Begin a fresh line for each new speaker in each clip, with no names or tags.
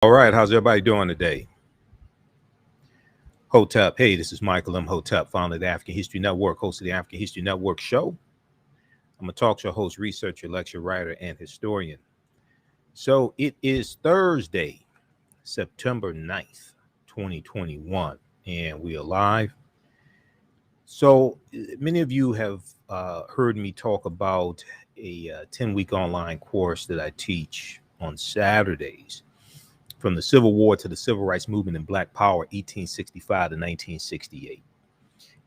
All right, how's everybody doing today? Hotep, hey, this is Michael Imhotep, founder of the African History Network, host of the African History Network show. I'm a talk show host, researcher, lecturer, writer, and historian. So it is Thursday, September 9th, 2021, and we are live. So many of you have heard me talk about a 10-week online course that I teach on Saturdays. From the Civil War to the Civil Rights Movement and Black Power, 1865 to 1968.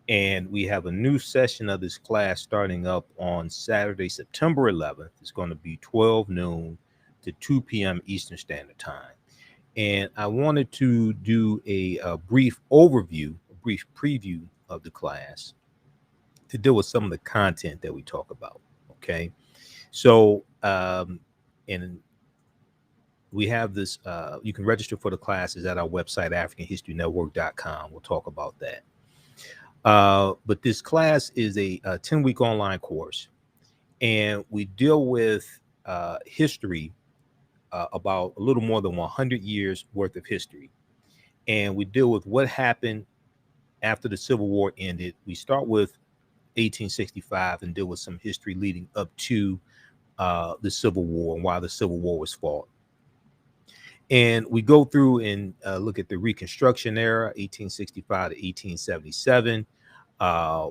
And we have a new session of this class starting up on Saturday, September 11th. It's going to be 12 noon to 2 p.m. Eastern Standard Time. And I wanted to do a brief overview, a brief preview of the class to deal with some of the content that we talk about. Okay. So, and we have this, you can register for the classes at our website, AfricanHistoryNetwork.com. We'll talk about that. But this class is a 10-week online course, and we deal with history, about a little more than 100 years worth of history. And we deal with what happened after the Civil War ended. We start with 1865 and deal with some history leading up to the Civil War and why the Civil War was fought. And we go through and look at the Reconstruction era, 1865 to 1877.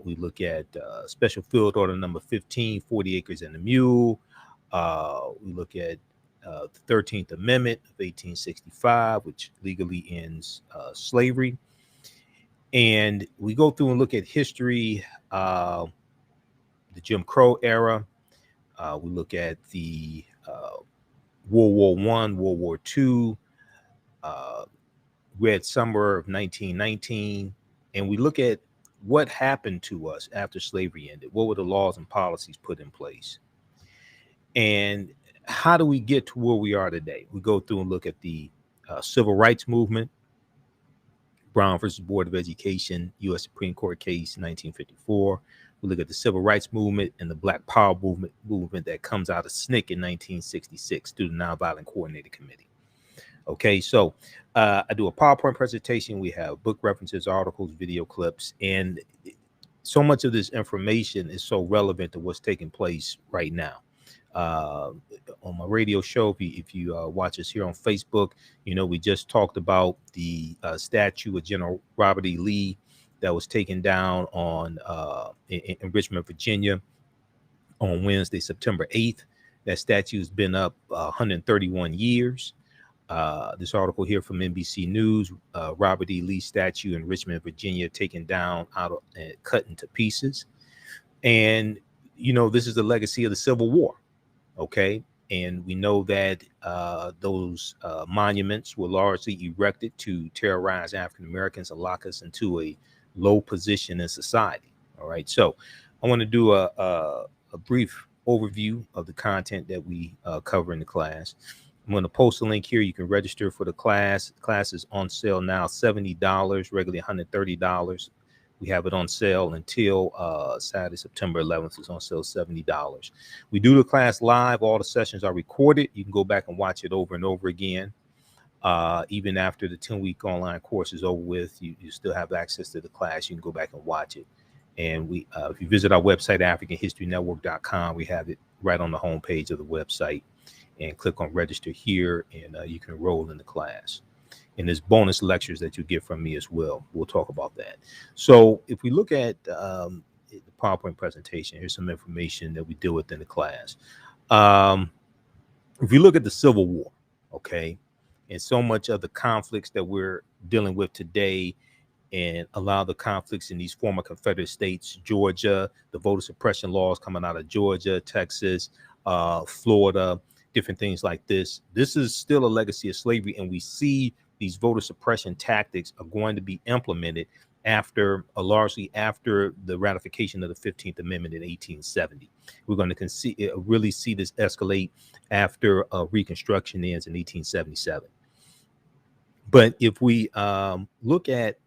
We look at Special Field Order number 15, 40 acres and a mule. We look at the 13th Amendment of 1865, which legally ends slavery. And we go through and look at history, the Jim Crow era. We look at the World War I, World War II, Red Summer of 1919, and we look at what happened to us after slavery ended. What were the laws and policies put in place? And how do we get to where we are today? We go through and look at the Civil Rights Movement, Brown versus Board of Education, U.S. Supreme Court case, 1954. We look at the Civil Rights Movement and the Black Power movement that comes out of SNCC in 1966 through the Nonviolent Coordinating Committee. Okay, so I do a PowerPoint presentation. We have book references, articles, video clips, and so much of this information is so relevant to what's taking place right now. On my radio show, if you watch us here on Facebook, you know, we just talked about the statue of General Robert E. Lee that was taken down on in Richmond, Virginia on Wednesday, September 8th. That statue has been up 131 years. This article here from NBC News, Robert E. Lee statue in Richmond, Virginia, taken down, cut into pieces. And, you know, this is the legacy of the Civil War. Okay. And we know that those monuments were largely erected to terrorize African Americans and lock us into a low position in society. All right. So I want to do a brief overview of the content that we cover in the class. I'm going to post a link here. You can register for the class. The class is on sale now, $70, regularly $130. We have it on sale until Saturday, September 11th. It's on sale $70. We do the class live. All the sessions are recorded. You can go back and watch it over and over again. Even after the 10-week online course is over with, you still have access to the class. You can go back and watch it. And we, if you visit our website, AfricanHistoryNetwork.com, we have it right on the homepage of the website. And click on register here, and you can enroll in the class. And there's bonus lectures that you get from me as well. We'll talk about that. So if we look at the PowerPoint presentation, here's some information that we deal with in the class. If we look at the Civil War, okay, and so much of the conflicts that we're dealing with today, and a lot of the conflicts in these former Confederate states, Georgia, the voter suppression laws coming out of Georgia, Texas, Florida, different things like this. This is still a legacy of slavery, and we see these voter suppression tactics are going to be implemented largely after the ratification of the 15th Amendment in 1870. We're going to really see this escalate after Reconstruction ends in 1877. But if we look at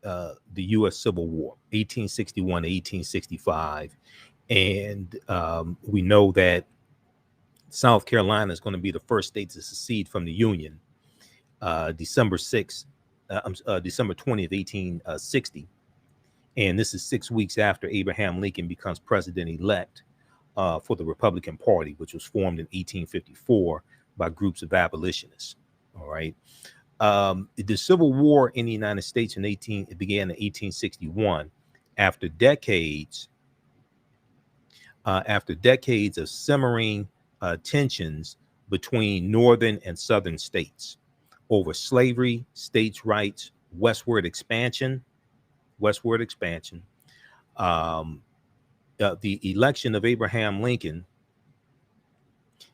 the U.S. Civil War, 1861 to 1865, and we know that South Carolina is going to be the first state to secede from the Union. December 6th, December 20th, 1860. And this is 6 weeks after Abraham Lincoln becomes president-elect for the Republican Party, which was formed in 1854 by groups of abolitionists. All right. The Civil War in the United States it began in 1861 after decades of simmering tensions between northern and southern states over slavery, states' rights, westward expansion. The election of Abraham Lincoln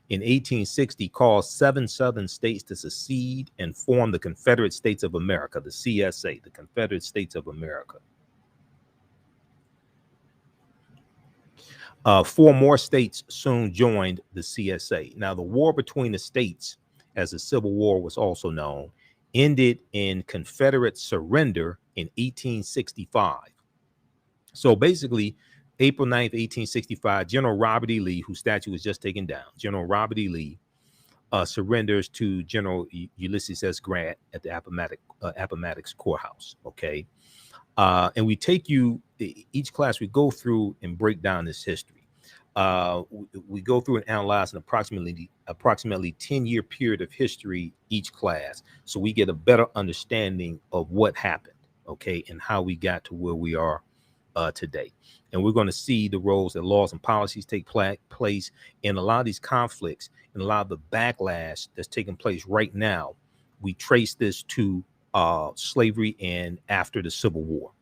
in 1860 caused 7 southern states to secede and form the Confederate States of America, the CSA, the Confederate States of America. 4 more states soon joined the CSA. Now, the war between the states, as the Civil War was also known, ended in Confederate surrender in 1865. So basically, April 9th, 1865, General Robert E. Lee, whose statue was just taken down, General Robert E. Lee surrenders to General Ulysses S. Grant at the Appomattox Courthouse. Okay. And we take you, each class we go through and break down this history. We go through and analyze an approximately 10-year period of history each class, so we get a better understanding of what happened, okay, and how we got to where we are today. And we're going to see the roles that laws and policies take place in a lot of these conflicts and a lot of the backlash that's taking place right now. We trace this to slavery and after the Civil War.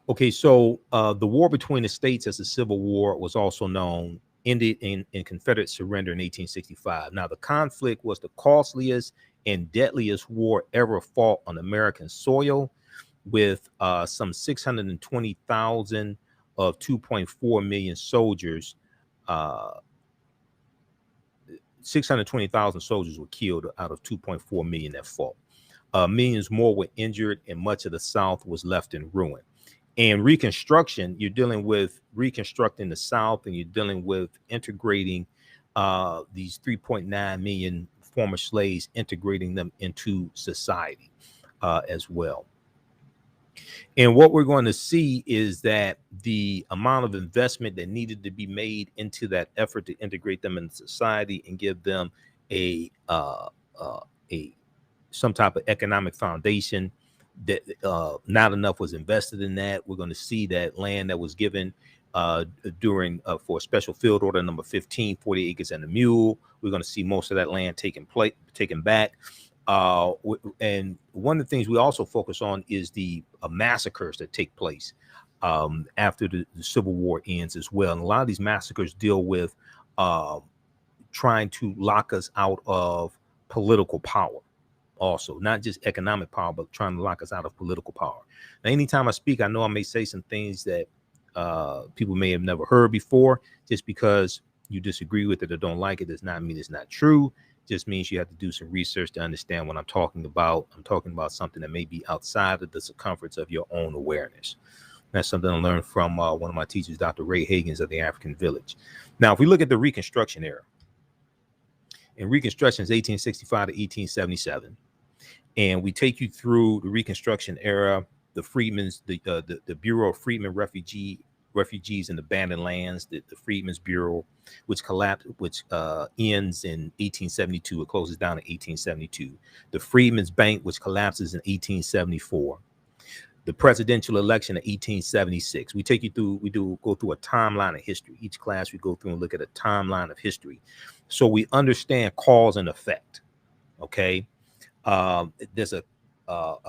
Okay, so the war between the states, as the Civil War was also known, ended in Confederate surrender in 1865. Now, the conflict was the costliest and deadliest war ever fought on American soil, with some 620,000 of 2.4 million soldiers. 620,000 soldiers were killed out of 2.4 million that fought. Millions more were injured, and much of the South was left in ruin. And Reconstruction, you're dealing with reconstructing the South, and you're dealing with integrating these 3.9 million former slaves, integrating them into society as well. And what we're going to see is that the amount of investment that needed to be made into that effort to integrate them into society and give them some type of economic foundation, that not enough was invested in that. We're going to see that land that was given during for special field order number 15, 40 acres and a mule. We're going to see most of that land taken back. And one of the things we also focus on is the massacres that take place after the Civil War ends as well. And a lot of these massacres deal with trying to lock us out of political power. Also, not just economic power, but trying to lock us out of political power. Now, anytime I speak, I know I may say some things that people may have never heard before. Just because you disagree with it or don't like it does not mean it's not true. Just means you have to do some research to understand what I'm talking about. I'm talking about something that may be outside of the circumference of your own awareness. That's something I learned from one of my teachers, Dr. Ray Hagins of the African Village. Now, if we look at the Reconstruction era, and Reconstruction is 1865 to 1877, and we take you through the Reconstruction era, the Freedmen's, the Bureau of Freedmen Refugees and Abandoned Lands, the Freedmen's Bureau, which ends in 1872. It closes down in 1872. The Freedmen's Bank, which collapses in 1874. The presidential election of 1876. We take you through, go through a timeline of history. Each class we go through and look at a timeline of history, so we understand cause and effect. Okay, there's a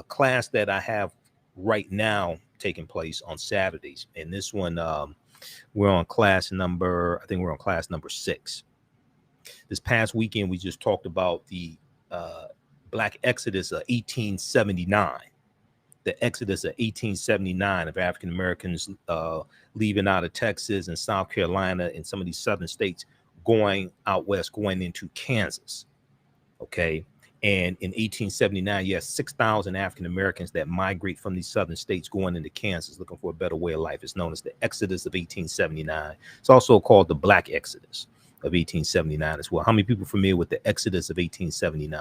class that I have right now taking place on Saturdays, and this one we're on class number 6. This past weekend we just talked about the Black Exodus of 1879. The Exodus of 1879 of African Americans leaving out of Texas and South Carolina and some of these southern states, going out west, going into Kansas. Okay. And in 1879, you have 6,000 African Americans that migrate from these southern states going into Kansas looking for a better way of life. It's known as the Exodus of 1879. It's also called the Black Exodus. of 1879 as well. How many people are familiar with the Exodus of 1879?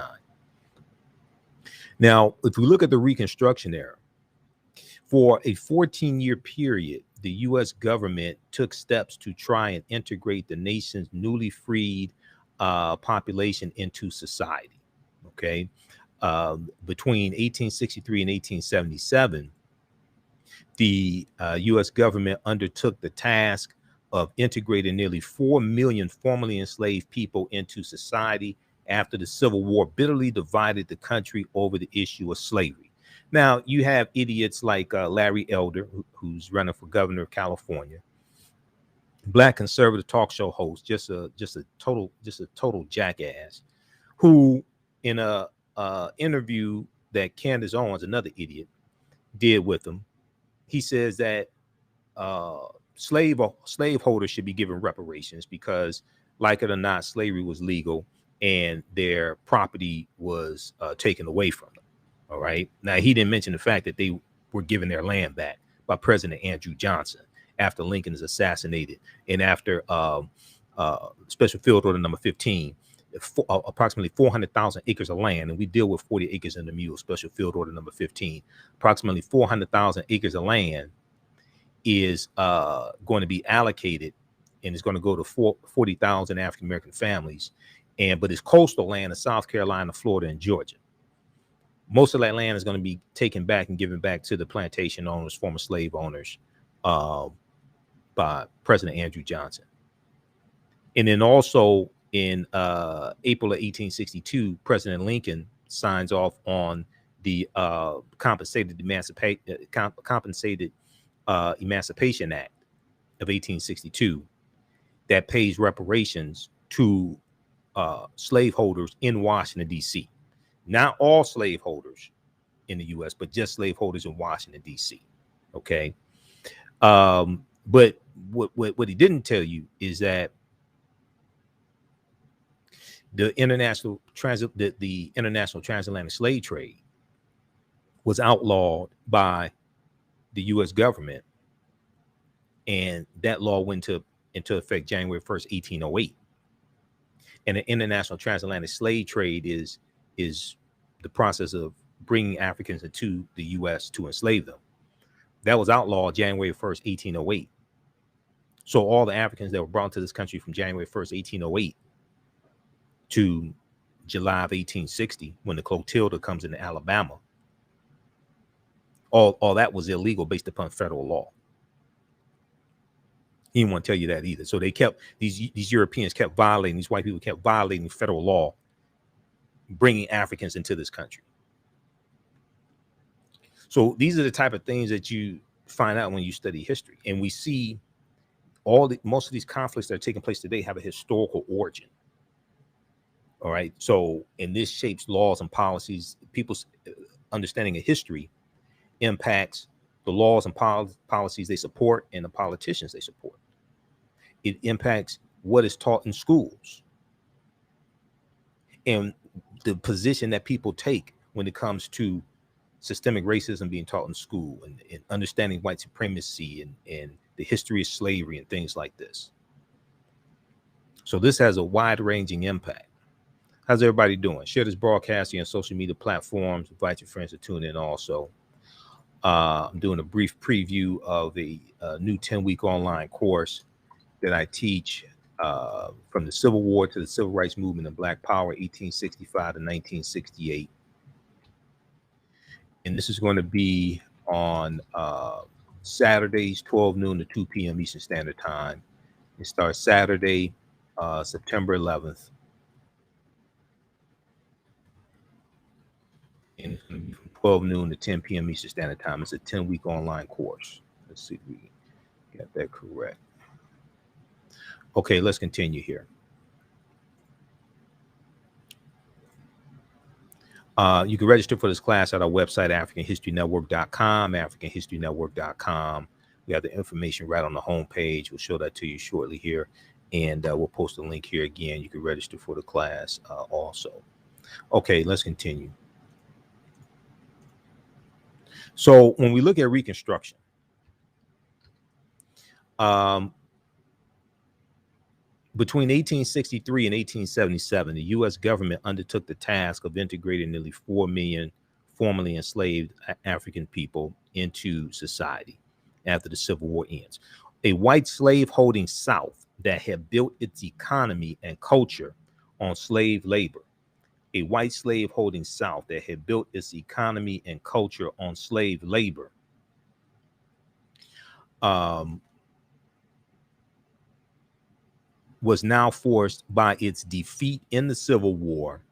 Now, if we look at the Reconstruction era, for a 14-year period, the U.S. government took steps to try and integrate the nation's newly freed population into society. Okay. Between 1863 and 1877, the U.S. government undertook the task of integrating nearly 4 million formerly enslaved people into society after the Civil War bitterly divided the country over the issue of slavery. Now, you have idiots like Larry Elder, who's running for governor of California, black conservative talk show host, just a total jackass, who in a interview that Candace Owens, another idiot, did with him, he says that slaveholders should be given reparations because, like it or not, slavery was legal and their property was taken away from them. All right. Now, he didn't mention the fact that they were given their land back by President Andrew Johnson after Lincoln is assassinated and after Special Field Order number 15, approximately 400,000 acres of land, and we deal with 40 acres in the Mule, Special Field Order number 15, approximately 400,000 acres of land is going to be allocated, and it's going to go to 40,000 African-American families, but it's coastal land in South Carolina, Florida, and Georgia. Most of that land is going to be taken back and given back to the plantation owners, former slave owners, by President Andrew Johnson. And then also in April of 1862, President Lincoln signs off on the Compensated Emancipation Act of 1862 that pays reparations to slaveholders in Washington, D.C. Not all slaveholders in the U.S., but just slaveholders in Washington, D.C. Okay. But what he didn't tell you is that the international transatlantic slave trade was outlawed by the U.S. government, and that law went into effect January 1st, 1808. And the international transatlantic slave trade is the process of bringing Africans into the U.S. to enslave them. That was outlawed January 1st, 1808. So all the Africans that were brought to this country from January 1st, 1808 to July of 1860, when the Clotilda comes into Alabama, all that was illegal based upon federal law. He didn't want to tell you that either. So they kept, these Europeans kept violating, these white people kept violating federal law, bringing Africans into this country. So these are the type of things that you find out when you study history. And we see most of these conflicts that are taking place today have a historical origin. All right. So, and this shapes laws and policies. People's understanding of history impacts the laws and policies they support and the politicians they support. It impacts what is taught in schools and the position that people take when it comes to systemic racism being taught in school and understanding white supremacy and the history of slavery and things like this. So this has a wide-ranging impact. How's everybody doing? Share this broadcast on social media platforms. Invite your friends to tune in also. I'm doing a brief preview of a new 10-week online course that I teach from the Civil War to the Civil Rights Movement and Black Power, 1865 to 1968. And this is going to be on Saturdays, 12 noon to 2 p.m. Eastern Standard Time. It starts Saturday, September 11th. And it's going to be from 12 noon to 10 p.m. Eastern Standard Time. It's a 10-week online course. Let's see if we got that correct. Okay, let's continue here. You can register for this class at our website, AfricanHistoryNetwork.com, AfricanHistoryNetwork.com. We have the information right on the homepage. We'll show that to you shortly here. And we'll post a link here again. You can register for the class also. Okay, let's continue. So when we look at Reconstruction, Between 1863 and 1877, the U.S. government undertook the task of integrating nearly 4 million formerly enslaved African people into society after the Civil War ends. A white slave-holding South that had built its economy and culture on slave labor. A white slave-holding South that had built its economy and culture on slave labor. Was now forced by its defeat in the Civil War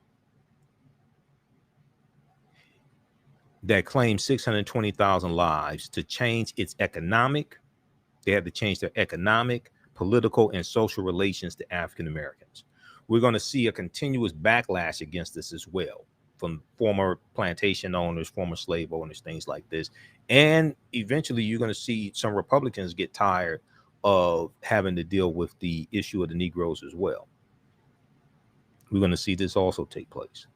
that claimed 620,000 lives to change its economic. They had to change their economic, political, and social relations to African Americans. We're going to see a continuous backlash against this as well from former plantation owners, former slave owners, things like this. And eventually you're going to see some Republicans get tired of having to deal with the issue of the Negroes as well. We're going to see this also take place.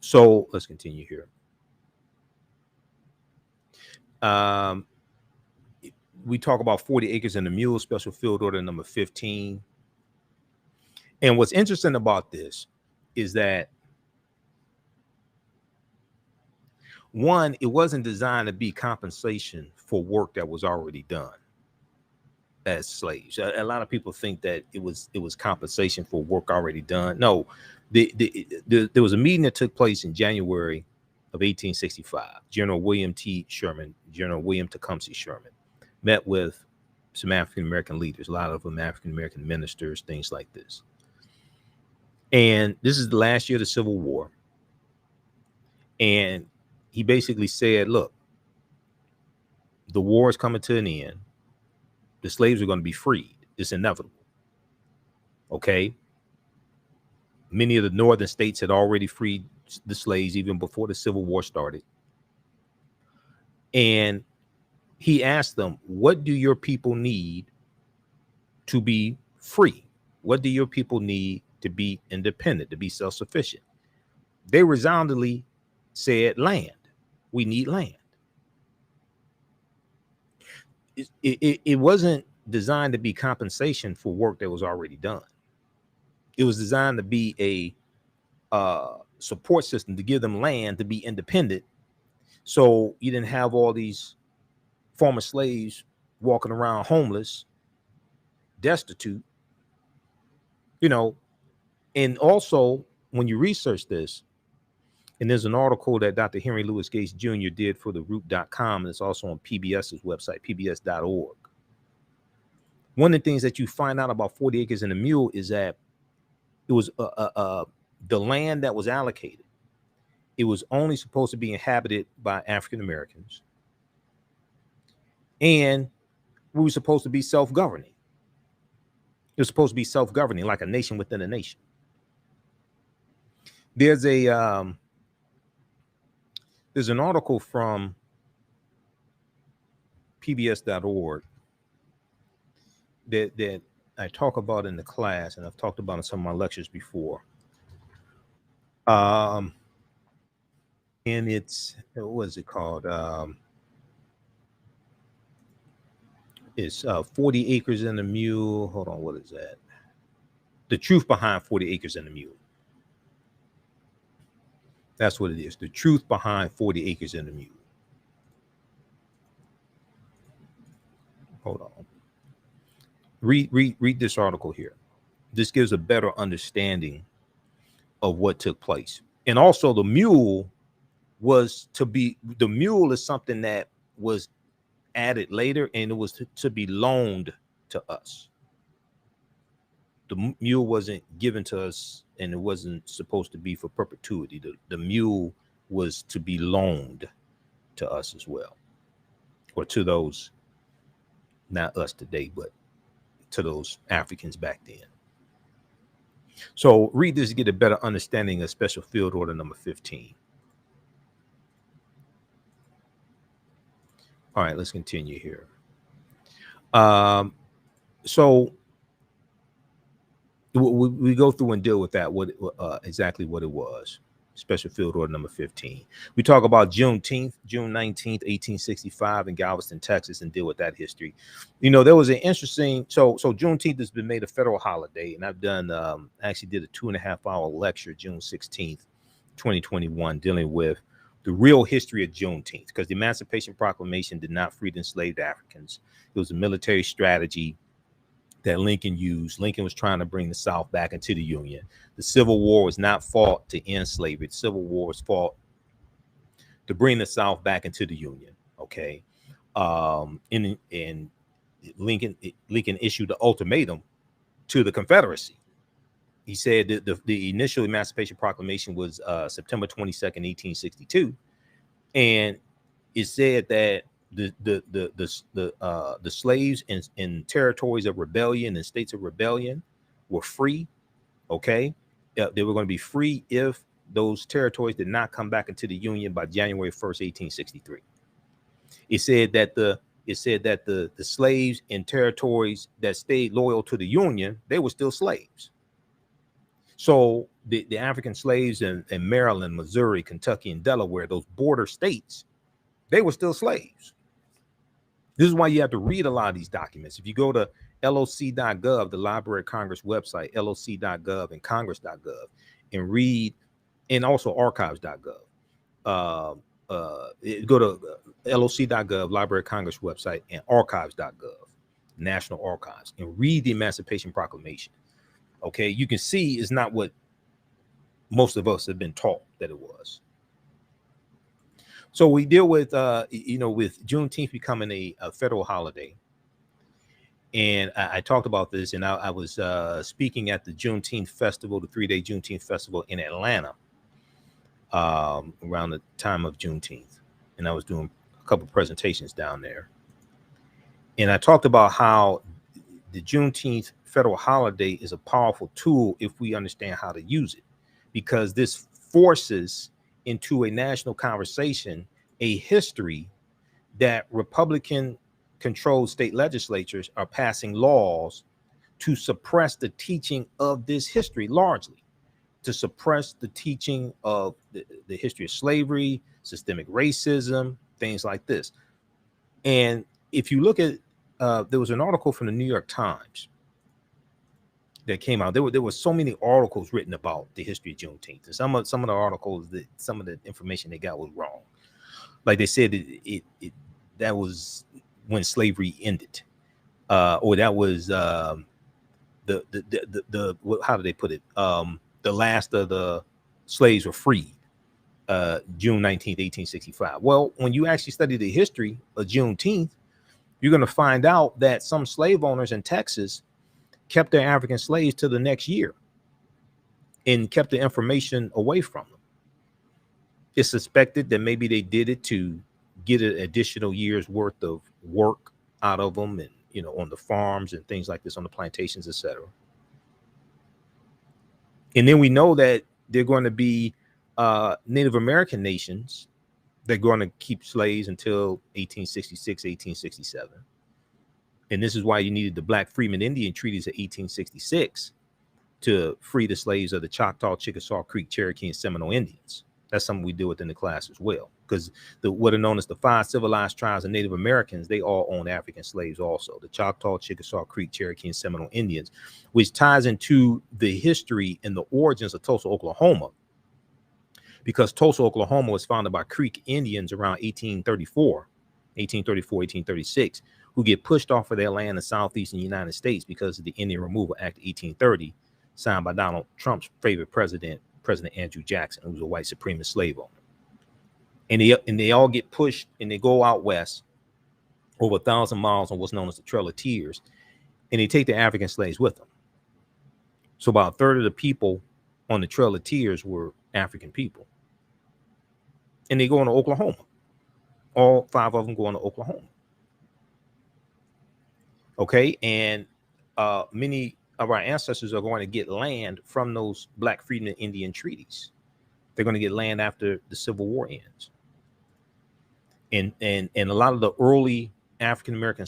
So let's continue here. We talk about 40 acres and the Mule, special field order number 15. And what's interesting about this is that, one, it wasn't designed to be compensation for work that was already done as slaves. A lot of people think that it was compensation for work already done. No, there was a meeting that took place in January of 1865. General William T. Sherman, General William Tecumseh Sherman, met with some African American leaders, a lot of them African American ministers, things like this. And this is the last year of the Civil War. And he basically said, look, the war is coming to an end. The slaves are going to be freed. It's inevitable. Okay. Many of the northern states had already freed the slaves even before the Civil War started. And he asked them, what do your people need to be free? What do your people need to be independent, to be self-sufficient? They resoundingly said land. We need land. It wasn't designed to be compensation for work that was already done. It was designed to be a support system to give them land to be independent. So you didn't have all these former slaves walking around homeless, destitute, you know. And also, when you research this, and there's an article that Dr. Henry Louis Gates Jr. did for the root.com, and it's also on PBS's website, pbs.org. One of the things that you find out about 40 acres and a mule is that it was the land that was allocated. It was only supposed to be inhabited by African Americans. And we were supposed to be self-governing. It was supposed to be self-governing, like a nation within a nation. There's an article from pbs.org that I talk about in the class, and I've talked about in some of my lectures before. And it's, what is it called? It's 40 acres and a mule. Hold on, what is that? The truth behind 40 acres and a mule. That's what it is. The truth behind 40 acres and a mule. Hold on. Read this article here. This gives a better understanding of what took place. And also the mule is something that was added later, and it was to be loaned to us. The mule wasn't given to us, and it wasn't supposed to be for perpetuity. The mule was to be loaned to us as well, or to those, not us today, but to those Africans back then. So read this to get a better understanding of Special Field Order number 15. All right, let's continue here. So we go through and deal with that, exactly what it was. Special Field Order number 15. We talk about Juneteenth, June 19th, 1865 in Galveston, Texas, and deal with that history. There was an interesting, so Juneteenth has been made a federal holiday, and I've done, actually did a 2.5-hour lecture, June 16th, 2021, dealing with the real history of Juneteenth, because the Emancipation Proclamation did not free the enslaved Africans. It was a military strategy that Lincoln used. Lincoln was trying to bring the South back into the Union. The Civil War was not fought to end slavery. The Civil War was fought to bring the South back into the Union. Okay. And Lincoln issued the ultimatum to the Confederacy. He said that the initial Emancipation Proclamation was September 22nd, 1862. And it said that the slaves in territories of rebellion and states of rebellion were free. Okay, they were going to be free if those territories did not come back into the Union by January 1st, 1863. It said that the slaves in territories that stayed loyal to the Union, they were still slaves. So the African slaves in Maryland, Missouri, Kentucky, and Delaware, those border states, they were still slaves. This is why you have to read a lot of these documents. If you go to loc.gov, the Library of Congress website, loc.gov and congress.gov, and read, and also archives.gov. Go to loc.gov, Library of Congress website, and archives.gov, National Archives, and read the Emancipation Proclamation. Okay, you can see it's not what most of us have been taught that it was. So we deal with, with Juneteenth becoming a federal holiday. And I talked about this, and I was speaking at the Juneteenth Festival, the 3-day Juneteenth Festival in Atlanta around the time of Juneteenth. And I was doing a couple of presentations down there. And I talked about how the Juneteenth federal holiday is a powerful tool if we understand how to use it, because this forces into a national conversation a history that Republican controlled state legislatures are passing laws to suppress the teaching of this history, largely to suppress the teaching of the history of slavery, systemic racism, things like this. And if you look at, there was an article from the New York Times that came out. There were so many articles written about the history of Juneteenth. And some of the articles, some of the information they got was wrong. Like they said, that was when slavery ended, or that was the how do they put it? The last of the slaves were freed, June 19th, 1865. Well, when you actually study the history of Juneteenth, you're going to find out that some slave owners in Texas kept their African slaves to the next year and kept the information away from them. It's suspected that maybe they did it to get an additional year's worth of work out of them, and on the farms and things like this, on the plantations, etc. And then we know that they're going to be Native American nations. They're going to keep slaves until 1866, 1867. And this is why you needed the Black Freeman Indian treaties of 1866 to free the slaves of the Choctaw, Chickasaw, Creek, Cherokee, and Seminole Indians. That's something we deal with in the class as well, because what are known as the 5 civilized tribes of Native Americans, they all own African slaves also. The Choctaw, Chickasaw, Creek, Cherokee, and Seminole Indians, which ties into the history and the origins of Tulsa, Oklahoma, because Tulsa, Oklahoma was founded by Creek Indians around 1834, 1836, who get pushed off of their land in the southeastern United States because of the Indian Removal Act of 1830, signed by Donald Trump's favorite president, President Andrew Jackson, who was a white supremacist slave owner. And they all get pushed, and they go out west over 1,000 miles on what's known as the Trail of Tears, and they take the African slaves with them. So about a third of the people on the Trail of Tears were African people. And they go into Oklahoma. All 5 of them go into Oklahoma. Okay, and many of our ancestors are going to get land from those Black Freedmen Indian treaties. They're going to get land after the Civil War ends. And a lot of the early African American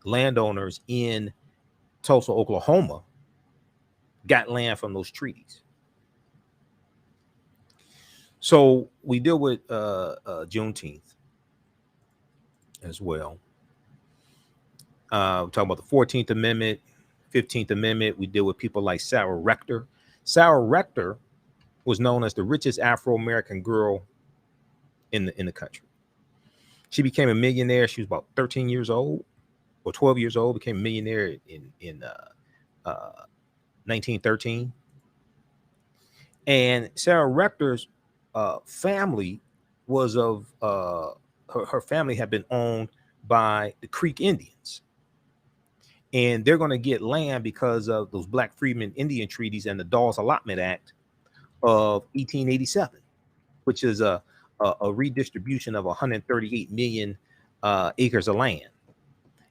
landowners in Tulsa, Oklahoma, got land from those treaties. So we deal with Juneteenth as well. We talk about the 14th Amendment, 15th Amendment. We deal with people like Sarah Rector. Sarah Rector was known as the richest Afro-American girl in the country. She became a millionaire. She was about 13 years old or 12 years old. Became a millionaire in 1913. And Sarah Rector's family was of her family had been owned by the Creek Indians, and they're going to get land because of those Black Freedmen Indian treaties and the Dawes Allotment Act of 1887, which is a redistribution of 138 million acres of land.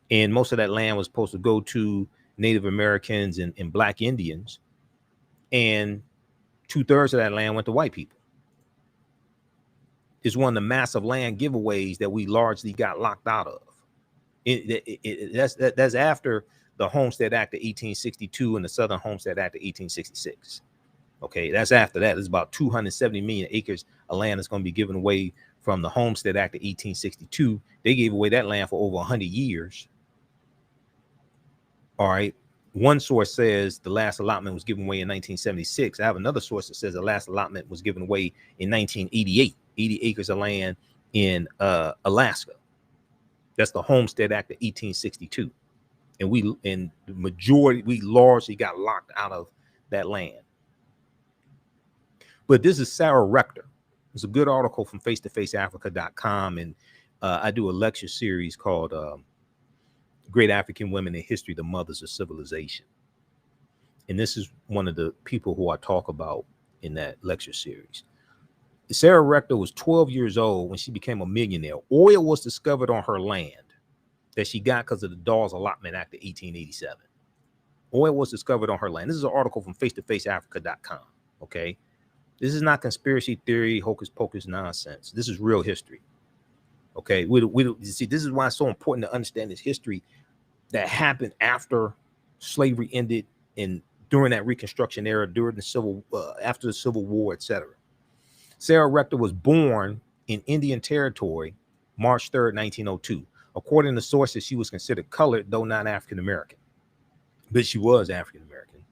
And most of that land was supposed to go to Native Americans and Black Indians. And 2/3 of that land went to white people. It's one of the massive land giveaways that we largely got locked out of. That's after the Homestead Act of 1862 and the Southern Homestead Act of 1866. Okay, that's after that. It's about 270 million acres of land that's going to be given away from the Homestead Act of 1862. They gave away that land for over 100 years. All right. One source says the last allotment was given away in 1976. I have another source that says the last allotment was given away in 1988, 80 acres of land in Alaska. That's the Homestead Act of 1862. And we largely got locked out of that land. But this is Sarah Rector. It's a good article from face-to-faceafrica.com. And I do a lecture series called Great African Women in History, the Mothers of Civilization. And this is one of the people who I talk about in that lecture series. Sarah Rector was 12 years old when she became a millionaire. Oil was discovered on her land that she got because of the Dawes Allotment Act of 1887. Oil was discovered on her land. This is an article from face-to-faceafrica.com. Okay. This is not conspiracy theory, hocus pocus nonsense. This is real history. Okay. You see, this is why it's so important to understand this history that happened after slavery ended and during that Reconstruction era, during the after the Civil War, etc. Sarah Rector was born in Indian Territory, March 3rd, 1902. According to sources, she was considered colored, though not African American, but she was African American.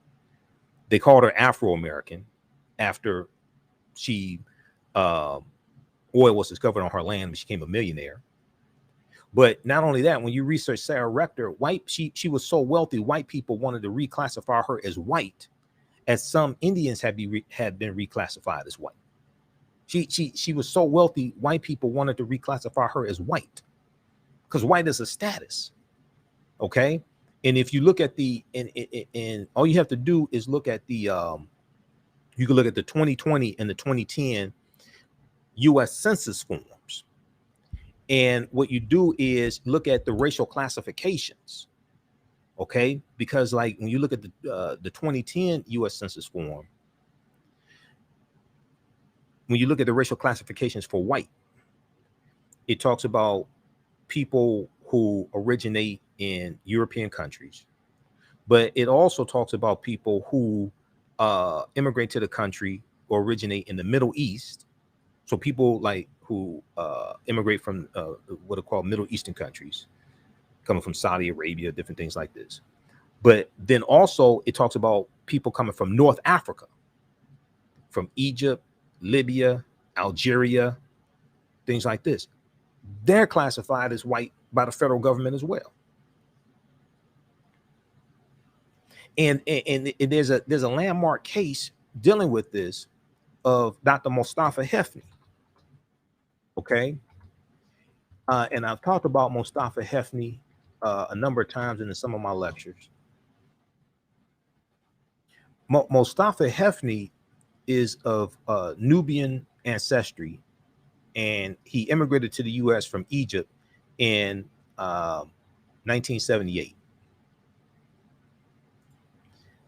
They called her Afro-American after she oil was discovered on her land and she became a millionaire. But not only that, when you research Sarah Rector, she was so wealthy, white people wanted to reclassify her as white, as some Indians had been reclassified as white. She was so wealthy, white people wanted to reclassify her as white because white is a status. Okay. And if you look at and all you have to do is look at you can look at the 2020 and the 2010 US Census forms. And what you do is look at the racial classifications. Okay. Because like when you look at the 2010 US Census form, when you look at the racial classifications for white, it talks about people who originate in European countries, but it also talks about people who immigrate to the country or originate in the Middle East. So people like who immigrate from what are called Middle Eastern countries, coming from Saudi Arabia, different things like this. But then also it talks about people coming from North Africa, from Egypt, Libya, Algeria, things like this. They're classified as white by the federal government as well. And there's a landmark case dealing with this of Dr. Mustafa Hefny. Okay. And I've talked about Mustafa Hefny a number of times in some of my lectures. Mustafa Hefny is of Nubian ancestry, and he immigrated to the U.S. from Egypt in 1978.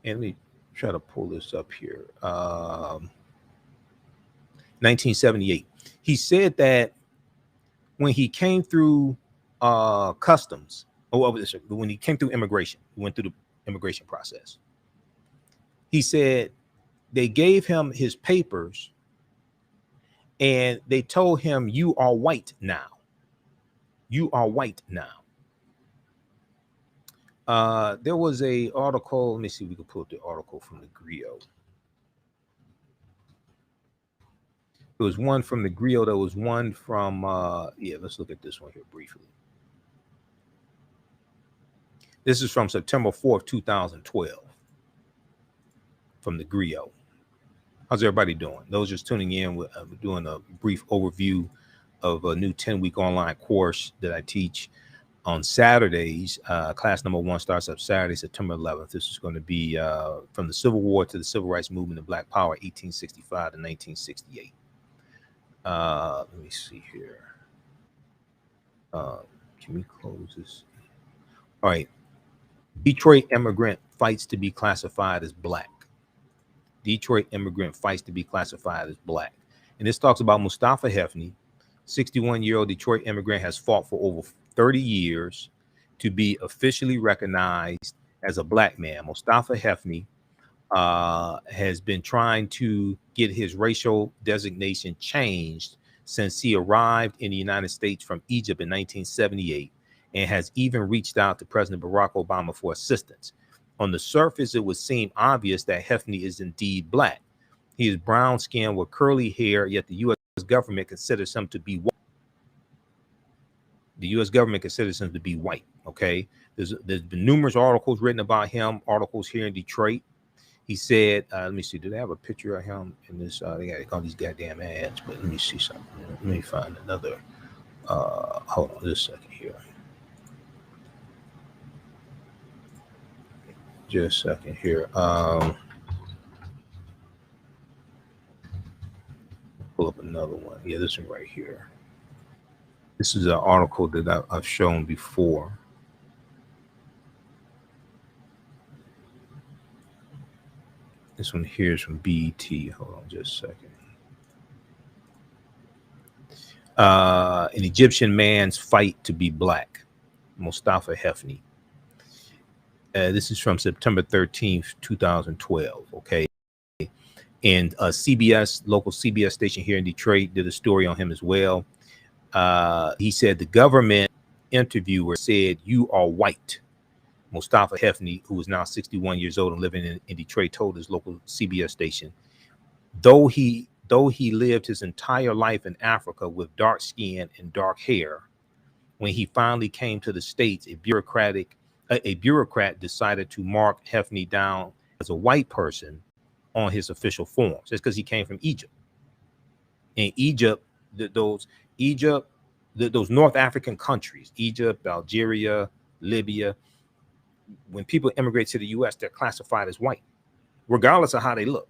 And let me try to pull this up here. 1978. He said that when he came through customs, when he came through immigration, he went through the immigration process. He said they gave him his papers And they told him, you are white now. You are white now. There was a article. Let me see if we can pull up the article from the Griot. There was one from the Griot. There was one from, yeah, let's look at this one here briefly. This is from September 4th, 2012, from the Griot. How's everybody doing? Those just tuning in, we're doing a brief overview of a new 10-week online course that I teach on Saturdays. Class number 1 starts up Saturday, September 11th. This is going to be from the Civil War to the Civil Rights Movement and Black Power, 1865 to 1968. Let me see here. Can we close this? All right. Detroit immigrant fights to be classified as black. Detroit immigrant fights to be classified as black. And this talks about Mustafa Hefny, 61-year-old Detroit immigrant, has fought for over 30 years to be officially recognized as a black man. Mustafa Hefny has been trying to get his racial designation changed since he arrived in the United States from Egypt in 1978, and has even reached out to President Barack Obama for assistance. On the surface, it would seem obvious that Hefny is indeed black. He is brown skinned with curly hair, yet the U.S. government considers him to be white. The U.S. government considers him to be white, okay? There's been numerous articles written about him, articles here in Detroit. He said, let me see, do they have a picture of him in this? They got all these goddamn ads, but let me see something. Let me find another. Hold on just a second here. Just a second here. Pull up another one. Yeah, this one right here. This is an article that I've shown before. This one here is from BET. Hold on just a second. An Egyptian man's fight to be black. Mustafa Hefny. This is from September 13th, 2012. Okay. And CBS, local CBS station here in Detroit, did a story on him as well. He said the government interviewer said, "You are white." Mustafa Hefny, who is now 61 years old and living in Detroit, told his local CBS station, though he lived his entire life in Africa with dark skin and dark hair, when he finally came to the States, a bureaucrat decided to mark Hefny down as a white person on his official forms. That's because he came from Egypt. In Egypt, those North African countries, Egypt, Algeria, Libya, when people immigrate to the U.S., they're classified as white, regardless of how they look.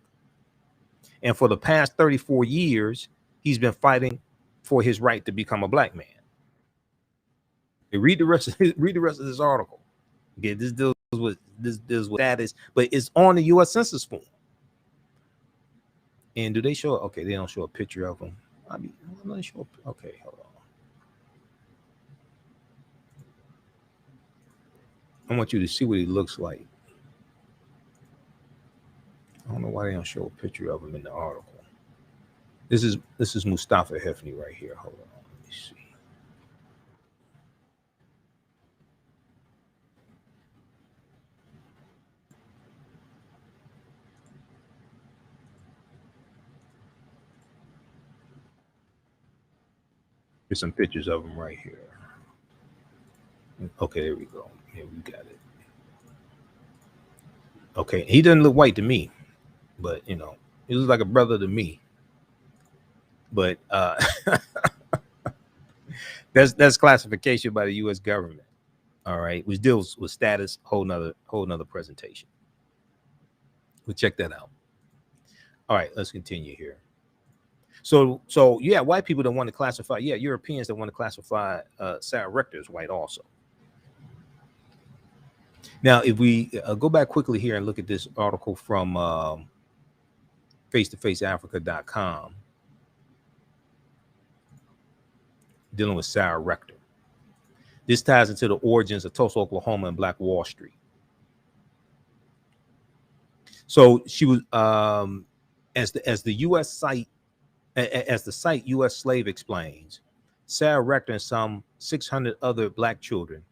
And for the past 34 years, he's been fighting for his right to become a black man. Read the rest of this article. Okay, this deals with status, but it's on the U.S. Census form. And do they show? Okay, they don't show a picture of him. I mean, they show. Okay, hold on. I want you to see what he looks like. I don't know why they don't show a picture of him in the article. This is Mustafa Hefny right here. Hold on, let me see. There's some pictures of him right here. Okay, there we go. Yeah, we got it. Okay, he doesn't look white to me, but he looks like a brother to me. But that's classification by the U.S. government. All right, which deals with status. Whole nother presentation. We'll check that out. All right, let's continue here. So yeah, white people that want to classify, yeah, Europeans that want to classify Sarah Richter as white also. Now, if we go back quickly here and look at this article from face-to-faceafrica.com dealing with Sarah Richter. This ties into the origins of Tulsa, Oklahoma, and Black Wall Street. So she was, as the U.S. site As the site U.S. Slave explains, Sarah Rector and some 600 other black children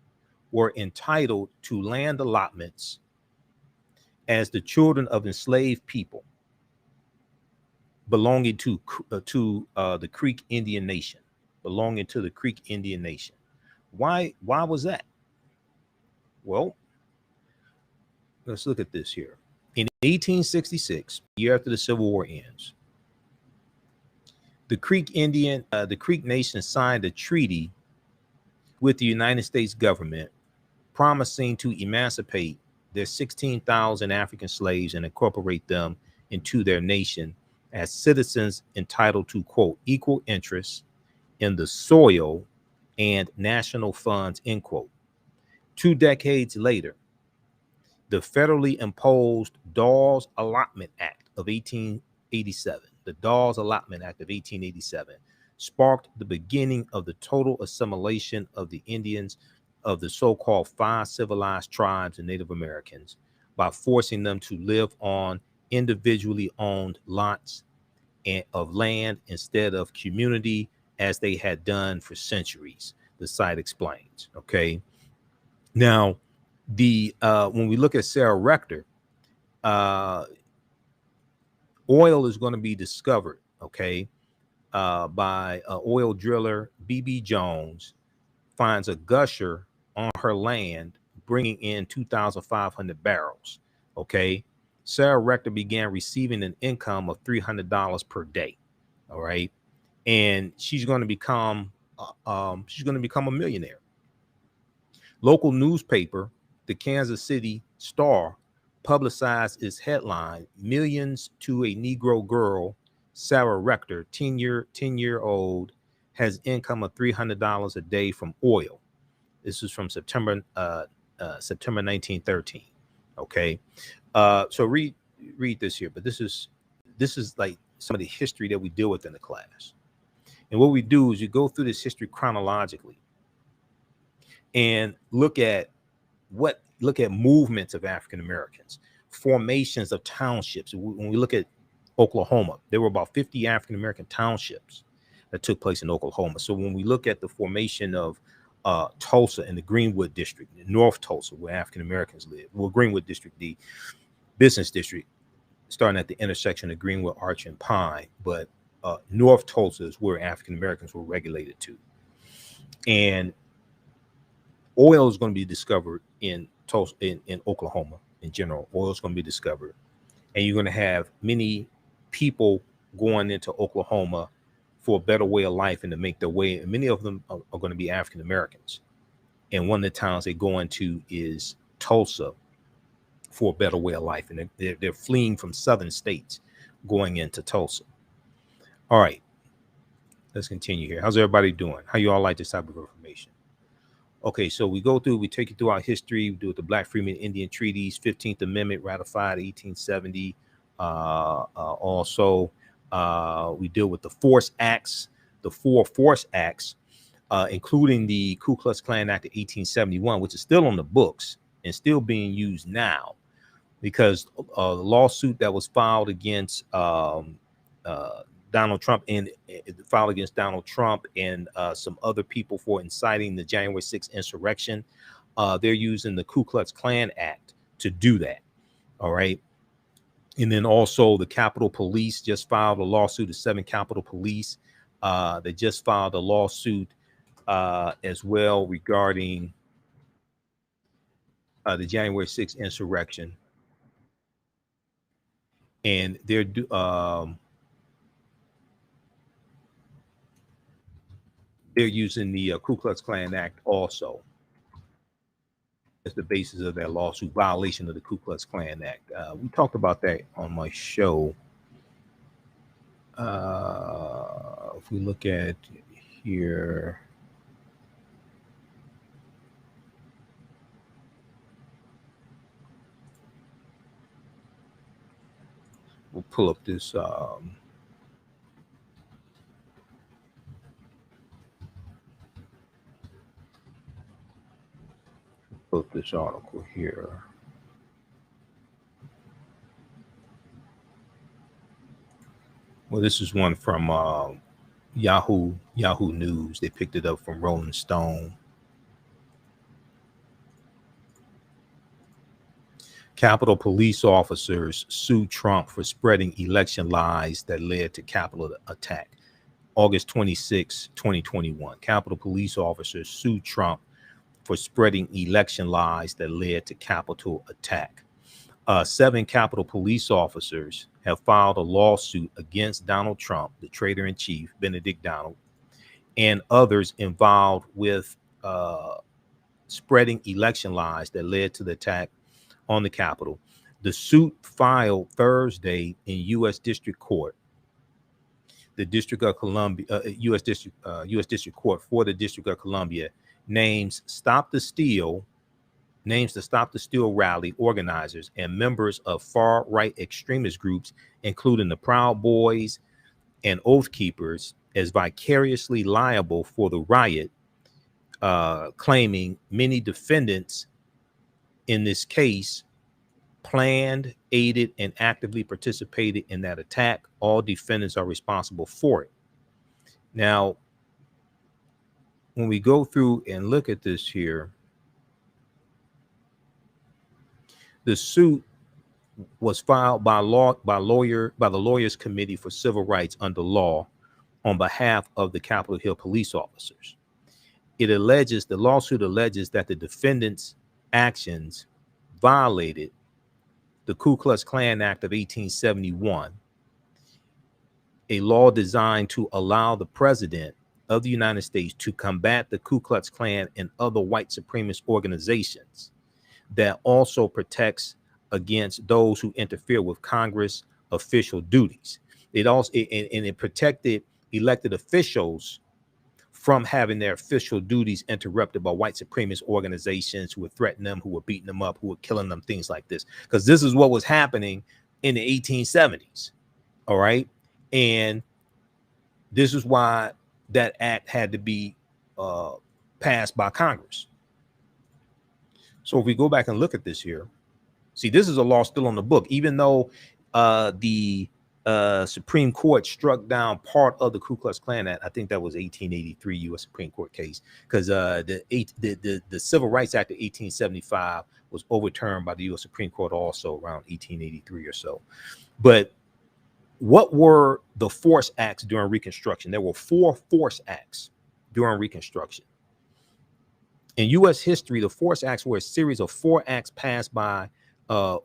were entitled to land allotments as the children of enslaved people belonging to the Creek Indian Nation, belonging to the Creek Indian Nation. Why was that? Well, let's look at this here. In 1866, the year after the Civil War ends, the Creek Nation signed a treaty with the United States government promising to emancipate their 16,000 African slaves and incorporate them into their nation as citizens entitled to, quote, equal interest in the soil and national funds, end quote. 2 decades later, the federally imposed Dawes Allotment Act of 1887, the Dawes Allotment Act of 1887, sparked the beginning of the total assimilation of the Indians of the so-called 5 civilized tribes and Native Americans by forcing them to live on individually owned lots of land instead of community as they had done for centuries, the site explains. Okay. Now, when we look at Sarah Rector, oil is going to be discovered, okay, by oil driller B.B. Jones finds a gusher on her land, bringing in 2,500 barrels. Okay, Sarah Rector began receiving an income of $300 per day. All right, and she's going to become a millionaire. Local newspaper, the Kansas City Star, publicized its headline, "Millions to a Negro Girl, Sarah Rector, 10-year-old, has income of $300 a day from oil." This is from September 1913. Okay, so read this here, but this is like some of the history that we deal with in the class. And what we do is you go through this history chronologically and look at movements of African Americans, formations of townships. When we look at Oklahoma, there were about 50 African American townships that took place in Oklahoma. So when we look at the formation of Tulsa and the Greenwood district, North Tulsa, where African Americans live, well, Greenwood district, the business district, starting at the intersection of Greenwood, Arch, and Pine, but North Tulsa is where African Americans were regulated to. And oil is going to be discovered in Tulsa, in Oklahoma in general. Oil is going to be discovered, and you're going to have many people going into Oklahoma for a better way of life and to make their way. And many of them are going to be African Americans. And one of the towns they go into is Tulsa for a better way of life, and they're fleeing from southern states going into Tulsa. All right, let's continue here. How's everybody doing? How you all like this type of information? Okay, so we take you through our history. We do it the Black Freeman Indian Treaties, 15th Amendment ratified 1870. Also, we deal with the Force Acts, the 4 Force Acts, including the Ku Klux Klan Act of 1871, which is still on the books and still being used now, because the lawsuit that was filed against Donald Trump and filed against Donald Trump and some other people for inciting the January 6th insurrection. They're using the Ku Klux Klan Act to do that. All right. And then also the Capitol Police just filed a lawsuit, the 7 Capitol Police. They just filed a lawsuit as well regarding the January 6th insurrection. And they're using the Ku Klux Klan Act also as the basis of their lawsuit, violation of the Ku Klux Klan Act. We talked about that on my show. If we look at here, we'll pull up this. Pull up this article here. Well, this is one from Yahoo News. They picked it up from Rolling Stone. Capitol police officers sue Trump for spreading election lies that led to Capitol attack. August 26, 2021. Capitol police officers sue Trump for spreading election lies that led to Capitol attack. 7 Capitol police officers have filed a lawsuit against Donald Trump, the traitor-in-chief, Benedict Donald, and others involved with spreading election lies that led to the attack on the Capitol. The suit filed Thursday in U.S. District Court, the District of Columbia, U.S. District Court for the District of Columbia, names the Stop the Steal rally organizers and members of far-right extremist groups, including the Proud Boys and Oath Keepers, as vicariously liable for the riot, claiming many defendants in this case planned, aided, and actively participated in that attack. All defendants are responsible for it. Now, when we go through and look at this here, the suit was filed by the Lawyers Committee for Civil Rights under law on behalf of the Capitol Hill police officers. The lawsuit alleges that the defendants' actions violated the Ku Klux Klan Act of 1871, a law designed to allow the President of the United States to combat the Ku Klux Klan and other white supremacist organizations, that also protects against those who interfere with Congress official duties. It protected elected officials from having their official duties interrupted by white supremacist organizations who were threatening them, who were beating them up, who were killing them, things like this. Because this is what was happening in the 1870s. All right. And this is why that act had to be passed by Congress. So if we go back and look at this here, see, this is a law still on the book, even though the Supreme Court struck down part of the Ku Klux Klan Act. I think that was 1883 U.S. Supreme Court case, because the Civil Rights Act of 1875 was overturned by the U.S. Supreme Court also around 1883 or so. But what were the force acts during Reconstruction? There were 4 force acts during Reconstruction. In U.S. history, the force acts were a series of 4 acts passed by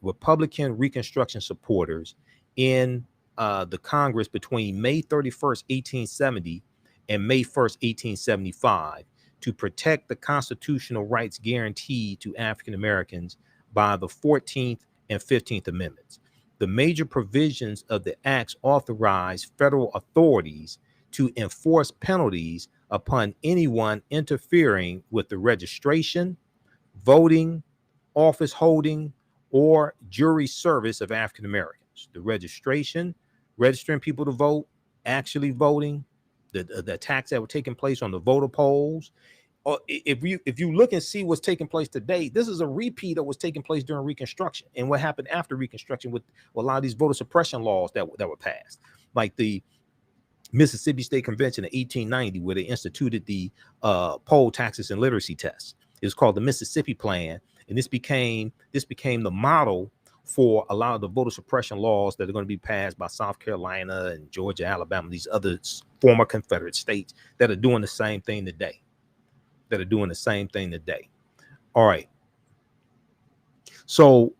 Republican Reconstruction supporters in the Congress between May 31st, 1870 and May 1st, 1875 to protect the constitutional rights guaranteed to African Americans by the 14th and 15th Amendments. The major provisions of the acts authorize federal authorities to enforce penalties upon anyone interfering with the registration, voting, office holding, or jury service of African Americans. The registration, registering people to vote, actually voting, the attacks that were taking place on the voter polls. Or if you look and see what's taking place today, this is a repeat of what's taking place during Reconstruction and what happened after Reconstruction with a lot of these voter suppression laws that were passed, like the Mississippi State Convention in 1890, where they instituted the poll taxes and literacy tests. It was called the Mississippi Plan, and this became the model for a lot of the voter suppression laws that are going to be passed by South Carolina and Georgia, Alabama, these other former Confederate states that are doing the same thing today. All right. So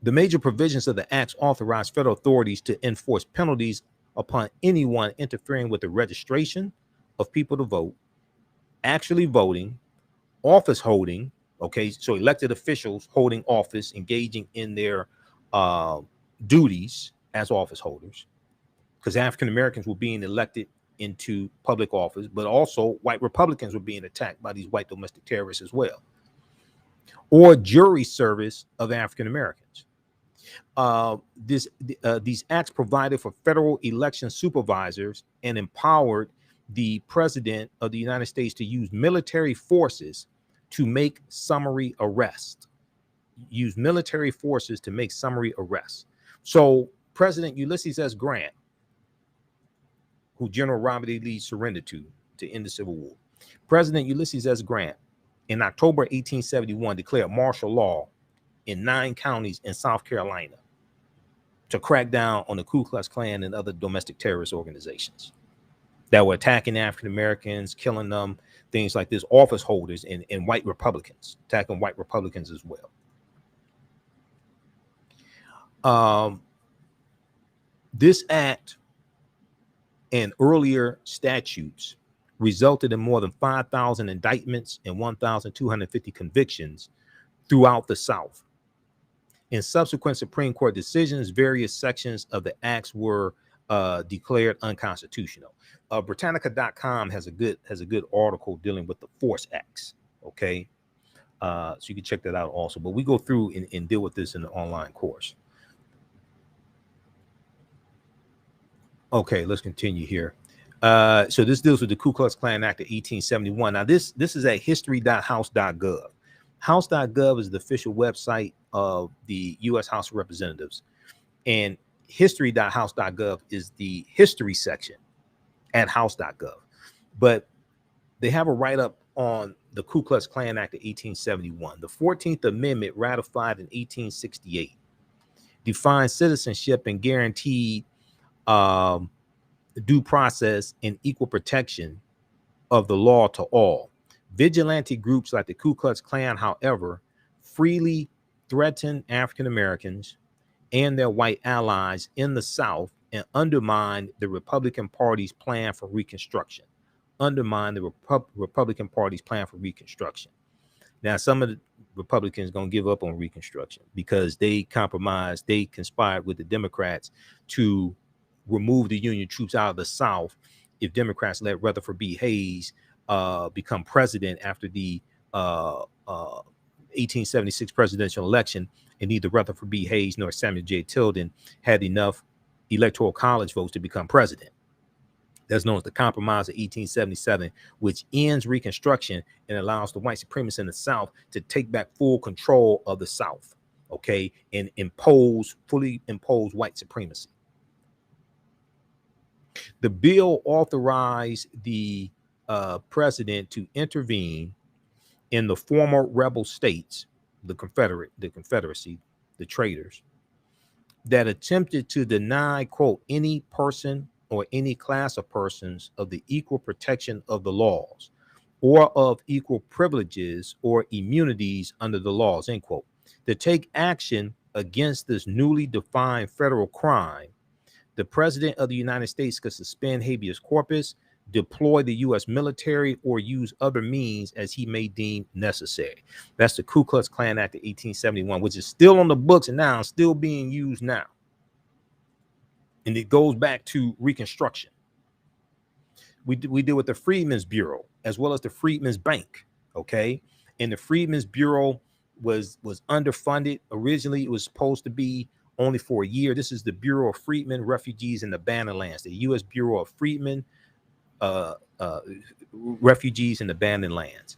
the major provisions of the acts authorize federal authorities to enforce penalties upon anyone interfering with the registration of people to vote, actually voting, office holding. Okay, so elected officials holding office, engaging in their duties as office holders, because African Americans were being elected into public office, but also white Republicans were being attacked by these white domestic terrorists as well, or jury service of African Americans. These acts provided for federal election supervisors and empowered the President of the United States to use military forces to make summary arrests. So President Ulysses S. Grant, who General Robert E. Lee surrendered to end the Civil War. President Ulysses S. Grant, in October 1871, declared martial law in 9 counties in South Carolina to crack down on the Ku Klux Klan and other domestic terrorist organizations that were attacking African Americans, killing them, things like this, office holders and white Republicans, attacking white Republicans as well. This act and earlier statutes resulted in more than 5,000 indictments and 1,250 convictions throughout the South. In subsequent Supreme Court decisions, various sections of the acts were declared unconstitutional. Britannica.com has a good article dealing with the Force Acts. Okay, so you can check that out also. But we go through and deal with this in the online course. Okay, let's continue here. So this deals with the Ku Klux Klan Act of 1871. Now this is at history.house.gov. House.gov is the official website of the U.S. House of Representatives, and history.house.gov is the history section at house.gov. But they have a write-up on the Ku Klux Klan Act of 1871. The 14th Amendment, ratified in 1868, defined citizenship and guaranteed due process and equal protection of the law to all. Vigilante groups like the Ku Klux Klan, however, freely threaten African Americans and their white allies in the South and undermine the Republican Party's plan for Reconstruction. Republican Party's plan for Reconstruction. Now, some of the Republicans going to give up on Reconstruction because they conspired with the Democrats to remove the Union troops out of the South if Democrats let Rutherford B. Hayes become president after the 1876 presidential election, and neither Rutherford B. Hayes nor Samuel J. Tilden had enough electoral college votes to become president. That's known as the Compromise of 1877, which ends Reconstruction and allows the white supremacists in the South to take back full control of the South, okay, and fully impose white supremacy. The bill authorized the president to intervene in the former rebel states, the Confederacy, the traitors, that attempted to deny, quote, any person or any class of persons of the equal protection of the laws or of equal privileges or immunities under the laws, end quote. To take action against this newly defined federal crime, the president of the United States could suspend habeas corpus, deploy the U.S. military, or use other means as he may deem necessary. That's the Ku Klux Klan Act of 1871, which is still on the books and now still being used now. And it goes back to Reconstruction. We deal with the Freedmen's Bureau as well as the Freedmen's Bank, okay? And the Freedmen's Bureau was underfunded. Originally, it was supposed to be only for a year. This is the Bureau of Freedmen, Refugees, and Abandoned Lands, the U.S. Bureau of Freedmen, Refugees, and Abandoned Lands.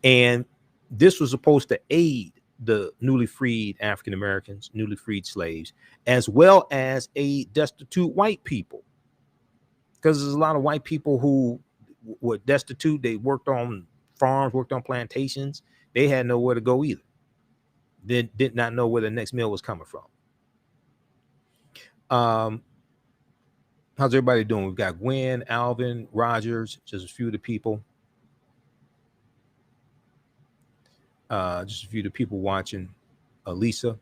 And this was supposed to aid the newly freed African Americans, newly freed slaves, as well as aid destitute white people. Because there's a lot of white people who were destitute. They worked on farms, worked on plantations. They had nowhere to go either. They did not know where the next meal was coming from. How's everybody doing? We've got Gwen, Alvin, Rogers, just a few of the people. Just a few of the people watching. Lisa.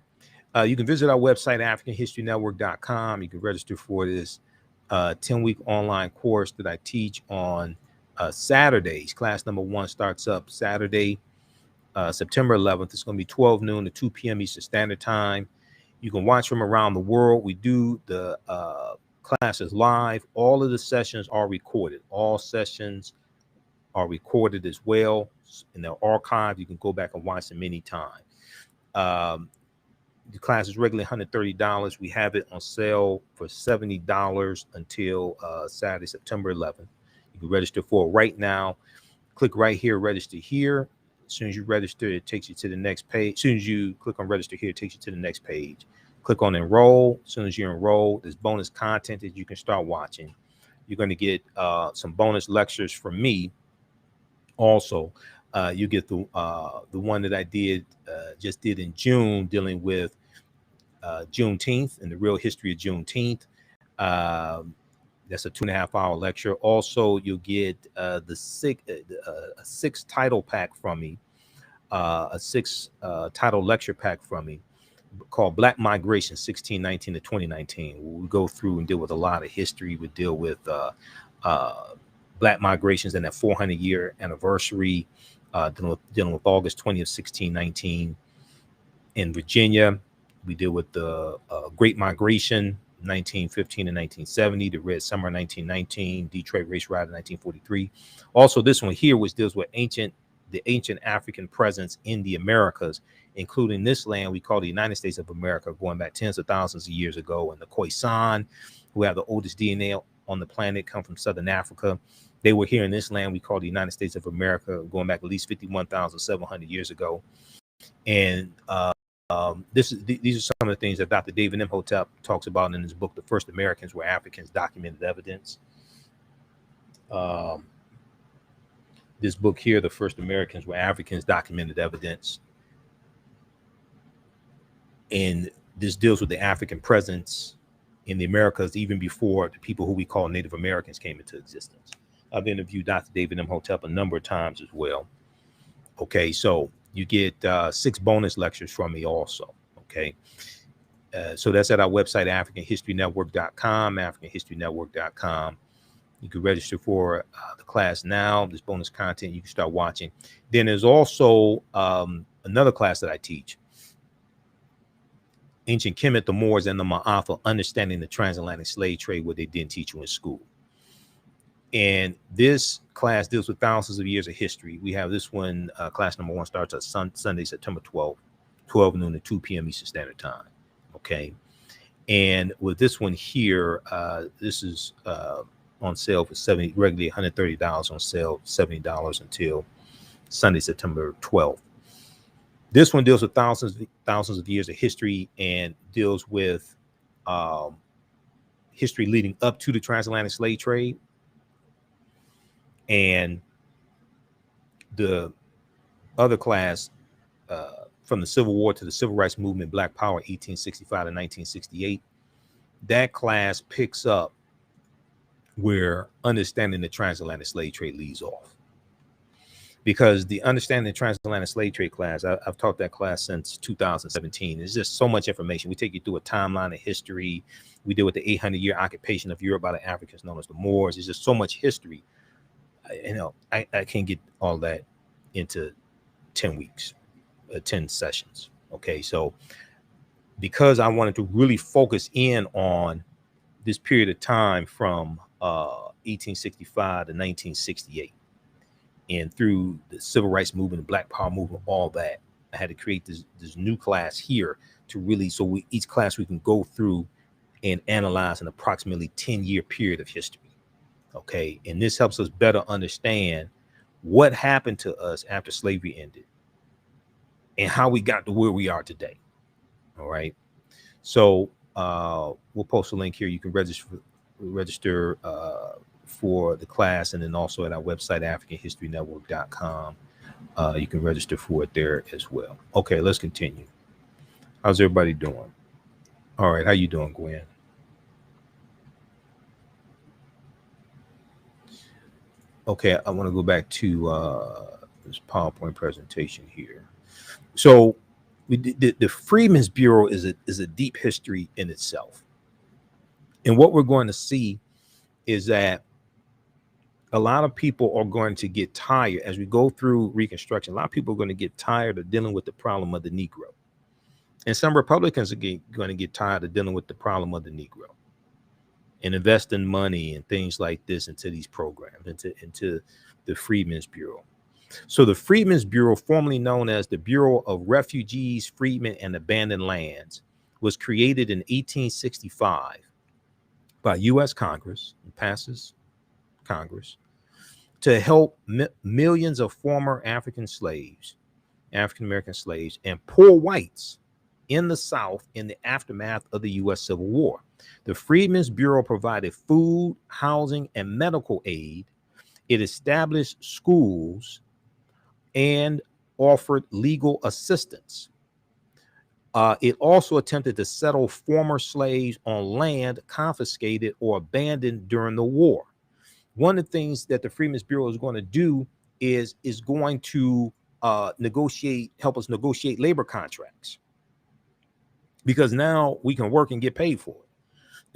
You can visit our website, AfricanHistoryNetwork.com. You can register for this 10-week online course that I teach on Saturdays. Class number 1 starts up Saturday, September 11th. It's going to be 12 noon to 2 p.m. Eastern Standard Time. You can watch from around the world. We do the classes live. All of the sessions are recorded. All sessions are recorded as well, and they're archived. You can go back and watch them anytime. The class is regularly $130. We have it on sale for $70 until Saturday, September 11th. You can register for it right now. Click right here, register here. As soon as you register, it takes you to the next page. As soon as you click on register here, it takes you to the next page. Click on enroll. As soon as you enroll, there's bonus content that you can start watching. You're going to get some bonus lectures from me. Also, you get the one that I just did in June, dealing with Juneteenth and the real history of Juneteenth. That's a 2.5-hour lecture. Also, you'll get a six title pack from me, a six title lecture pack from me called Black Migration 1619 to 2019. We go through and deal with a lot of history. We deal with Black migrations and that 400-year anniversary, dealing with August 20th, 1619 in Virginia. We deal with the Great Migration, 1915 and 1970, the Red Summer, 1919, Detroit Race Riot, 1943. Also, this one here, which deals with the ancient African presence in the Americas, including this land we call the United States of America, going back tens of thousands of years ago. And the Khoisan, who have the oldest DNA on the planet, come from Southern Africa. They were here in this land we call the United States of America, going back at least 51,700 years ago. And these are some of the things that Dr. David Imhotep talks about in his book, The First Americans Were Africans, Documented Evidence. This book here, The First Americans Were Africans, Documented Evidence. And this deals with the African presence in the Americas even before the people who we call Native Americans came into existence. I've interviewed Dr. David Imhotep a number of times as well. Okay, so you get 6 bonus lectures from me also. Okay, so that's at our website, AfricanHistoryNetwork.com, AfricanHistoryNetwork.com. You can register for the class now. There's bonus content you can start watching. Then there's also another class that I teach, Ancient Kemet, the Moors, and the Ma'afa, Understanding the Transatlantic Slave Trade, what they didn't teach you in school. And this class deals with thousands of years of history. We have this one, class number 1 starts at Sunday, September 12th, 12 noon to 2 p.m. Eastern Standard Time. Okay. And with this one here, this is on sale for regularly $130, on sale $70 until Sunday, September 12th. This one deals with thousands of years of history and deals with history leading up to the transatlantic slave trade. And the other class, from the Civil War to the Civil Rights Movement, Black Power, 1865 to 1968, that class picks up where Understanding the Transatlantic Slave Trade leaves off. Because the Understanding the Transatlantic Slave Trade class, I've taught that class since 2017. There's just so much information. We take you through a timeline of history. We deal with the 800-year occupation of Europe by the Africans known as the Moors. There's just so much history. I can't get all that into 10 weeks, 10 sessions. Okay, so because I wanted to really focus in on this period of time from 1865 to 1968, and through the Civil Rights Movement, the Black Power movement, all that, I had to create this new class here to really, so each class we can go through and analyze an approximately 10-year period of history. Okay, and this helps us better understand what happened to us after slavery ended and how we got to where we are today. All right, so we'll post a link here. You can register for the class, and then also at our website, AfricanHistoryNetwork.com. You can register for it there as well. Okay, let's continue. How's everybody doing? All right, how you doing, Gwen? Okay, I want to go back to this PowerPoint presentation here. So the Freedmen's Bureau is a deep history in itself. And what we're going to see is that a lot of people are going to get tired as we go through Reconstruction. A lot of people are going to get tired of dealing with the problem of the Negro. And some Republicans are going to get tired of dealing with the problem of the Negro and investing money and things like this into these programs, into the Freedmen's Bureau. So the Freedmen's Bureau, formerly known as the Bureau of Refugees, Freedmen, and Abandoned Lands, was created in 1865 by U.S. Congress, and passes Congress, to help millions of former African slaves, African-American slaves, and poor whites in the South in the aftermath of the U.S. Civil War. The Freedmen's Bureau provided food, housing, and medical aid. It established schools and offered legal assistance. It also attempted to settle former slaves on land confiscated or abandoned during the war. One of the things that the Freedmen's Bureau is going to do is going to help us negotiate labor contracts, because now we can work and get paid for it.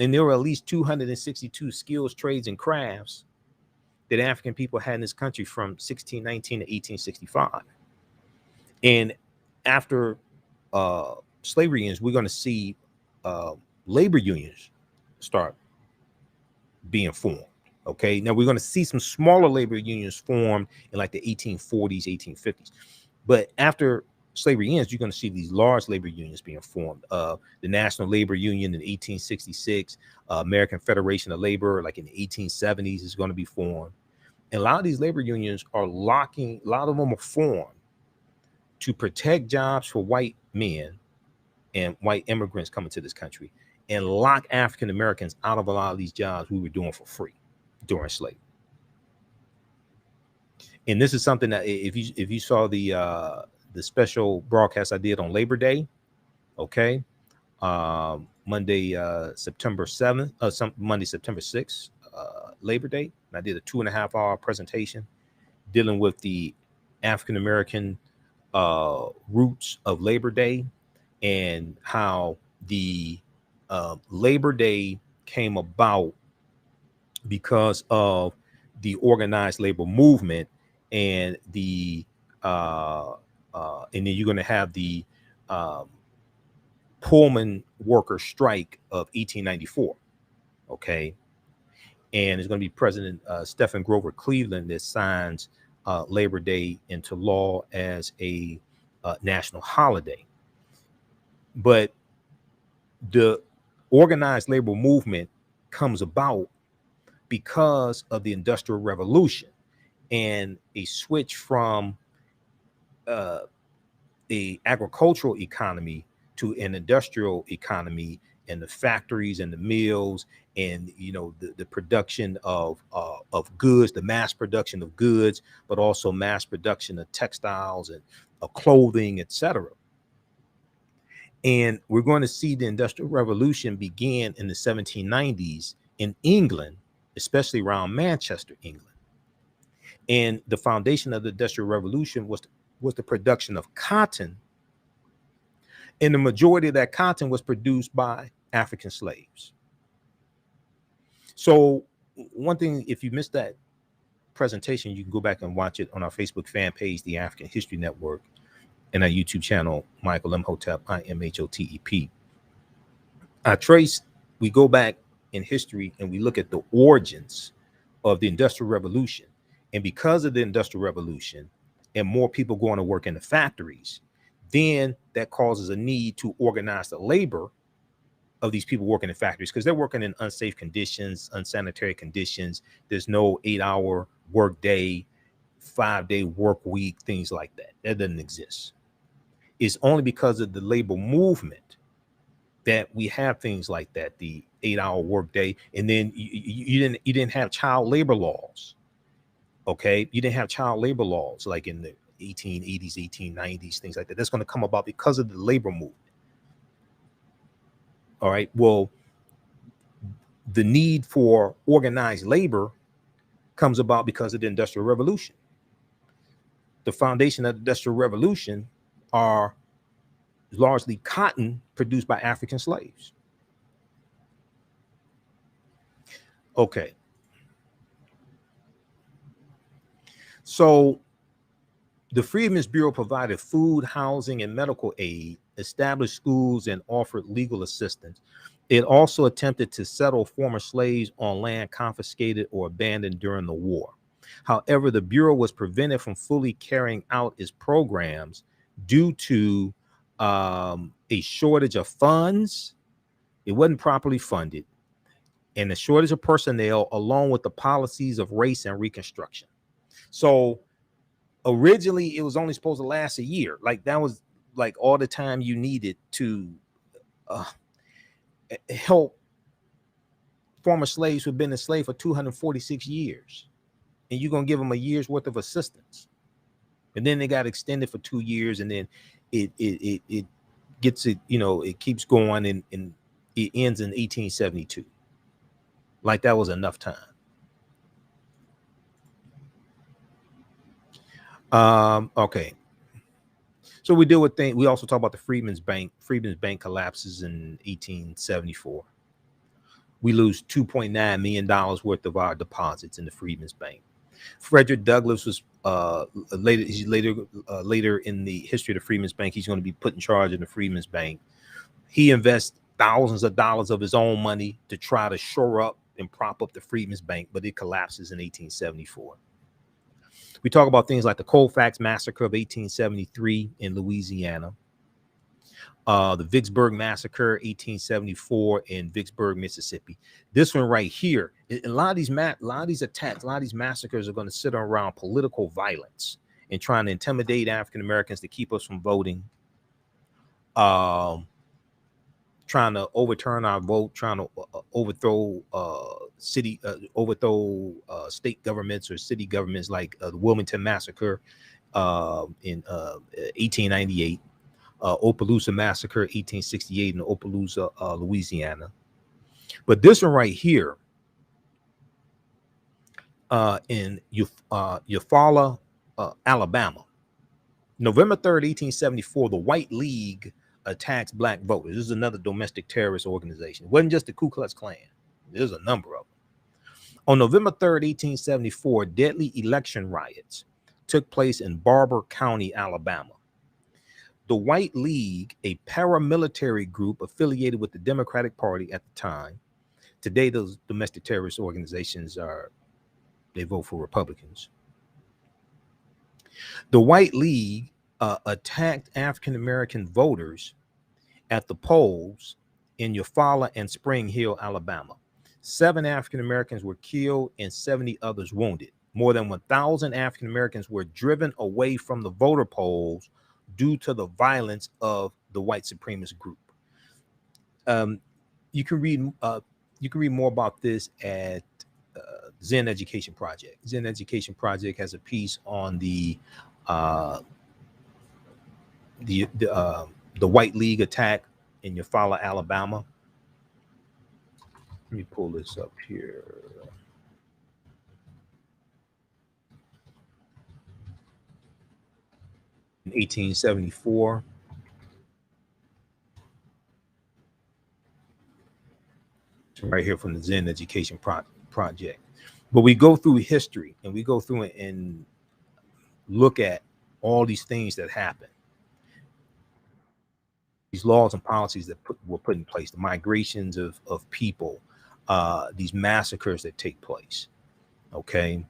And there were at least 262 skills, trades, and crafts that African people had in this country from 1619 to 1865. And after slavery ends, we're going to see labor unions start being formed. Okay, now we're going to see some smaller labor unions formed in like the 1840s, 1850s. But after slavery ends, you're going to see these large labor unions being formed. The National Labor Union in 1866, American Federation of Labor, like in the 1870s, is going to be formed. And a lot of these labor unions are a lot of them are formed to protect jobs for white men and white immigrants coming to this country, and lock African Americans out of a lot of these jobs we were doing for free during slavery. And this is something that if you saw the special broadcast I did on Labor Day, okay, Monday September 7th, Monday September 6th, Labor Day, and I did a 2.5-hour presentation dealing with the African American roots of Labor Day, and how the Labor Day came about because of the organized labor movement, and the and then you're going to have the Pullman worker strike of 1894. Okay, and it's going to be President Stephen Grover Cleveland that signs Labor Day into law as a national holiday. But the organized labor movement comes about because of the Industrial Revolution and a switch from a agricultural economy to an industrial economy, and the factories and the mills, and the production of goods, the mass production of goods, but also mass production of textiles and of clothing, etc. And we're going to see the Industrial Revolution begin in the 1790s in England, especially around Manchester, England. And the foundation of the Industrial Revolution was the production of cotton. And the majority of that cotton was produced by African slaves. So one thing, if you missed that presentation, you can go back and watch it on our Facebook fan page, the African History Network, and our YouTube channel, Michael Imhotep, Imhotep. We go back in history and we look at the origins of the Industrial Revolution. And because of the Industrial Revolution and more people going to work in the factories, then that causes a need to organize the labor of these people working in factories, because they're working in unsafe conditions, unsanitary conditions. There's no 8-hour work day, 5-day work week, things like that. That doesn't exist. It's only because of the labor movement that we have things like that, the 8-hour work day. And then you didn't have child labor laws. Okay, you didn't have child labor laws like in the 1880s, 1890s, things like that. That's going to come about because of the labor movement. All right. Well, the need for organized labor comes about because of the Industrial Revolution. The foundation of the Industrial Revolution are largely cotton produced by African slaves. Okay. So the Freedmen's Bureau provided food, housing, and medical aid, established schools, and offered legal assistance. It also attempted to settle former slaves on land confiscated or abandoned during the war. However, the Bureau was prevented from fully carrying out its programs due to a shortage of funds. It wasn't properly funded, and a shortage of personnel, along with the policies of race and Reconstruction. So originally, it was only supposed to last a year. Like that was like all the time you needed to help former slaves who've been enslaved for 246 years, and you're gonna give them a year's worth of assistance, and then they got extended for 2 years, and then it gets it, you know, it keeps going, and it ends in 1872. Like that was enough time. Okay. So we deal with things. We also talk about the Freedmen's Bank. Freedmen's Bank collapses in 1874. We lose $2.9 million worth of our deposits in the Freedmen's Bank. Frederick Douglass was later in the history of the Freedmen's Bank. He's going to be put in charge of the Freedmen's Bank. He invests thousands of dollars of his own money to try to shore up and prop up the Freedmen's Bank, but it collapses in 1874. We talk about things like the Colfax Massacre of 1873 in Louisiana, the Vicksburg Massacre, 1874 in Vicksburg, Mississippi. This one right here, a lot of these attacks, a lot of these massacres are going to sit around political violence and trying to intimidate African Americans to keep us from voting, trying to overturn our vote, trying to overthrow state governments or city governments, like the Wilmington Massacre in 1898. Opelousas Massacre, 1868 in Opelousas, Louisiana. But this one right here in Eufaula, Alabama, November 3rd, 1874, the White League attacks black voters. This is another domestic terrorist organization. It wasn't just the Ku Klux Klan. There's a number of them. On November 3rd, 1874, deadly election riots took place in Barber County, Alabama. The White League, a paramilitary group affiliated with the Democratic Party at the time. Today, those domestic terrorist organizations they vote for Republicans. The White League attacked African-American voters at the polls in Eufaula and Spring Hill, Alabama. 7 African-Americans were killed and 70 others wounded. More than 1,000 African-Americans were driven away from the voter polls due to the violence of the white supremacist group. You can read more about this at Zen Education Project. Zen Education Project has a piece on the White League attack in Eufaula, Alabama. Let me pull this up here. In 1874. Right here from the Zen Education Project. But we go through history and we go through it and look at all these things that happen. These laws and policies that were put in place, the migrations of people, these massacres that take place. Okay.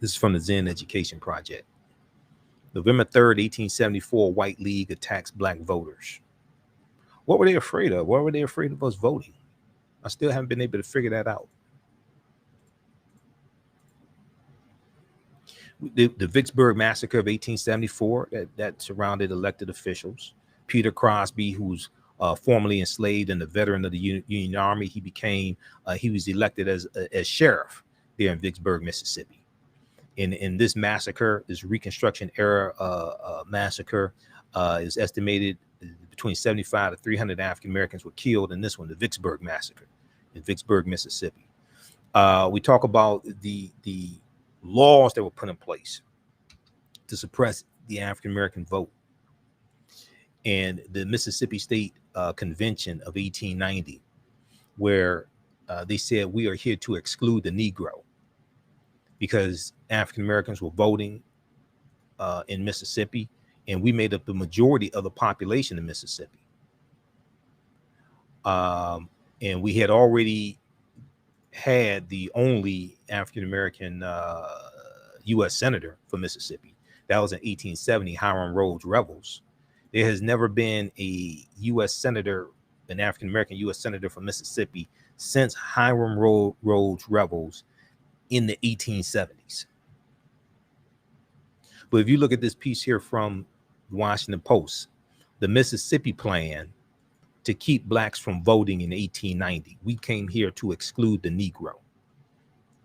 This is from the Zen Education Project. November 3rd, 1874, White League attacks black voters. What were they afraid of? Why were they afraid of us voting? I still haven't been able to figure that out. The Vicksburg Massacre of 1874, that surrounded elected officials. Peter Crosby, who's formerly enslaved and a veteran of the Union Army, he was elected as sheriff there in Vicksburg, Mississippi. In this massacre, this Reconstruction era massacre, is estimated between 75 to 300 African Americans were killed in this one, the Vicksburg Massacre in Vicksburg, Mississippi. We talk about the laws that were put in place to suppress the African American vote, and the Mississippi State Convention of 1890, where they said we are here to exclude the Negro, because African Americans were voting in Mississippi, and we made up the majority of the population in Mississippi. And we had already had the only African American U.S. senator for Mississippi. That was in 1870, Hiram Rhodes Revels. There has never been a U.S. senator, an African American U.S. senator from Mississippi, since Hiram Rhodes Revels in the 1870s. But if you look at this piece here from the Washington Post, The Mississippi Plan to keep blacks from voting in 1890. We came here to exclude the Negro.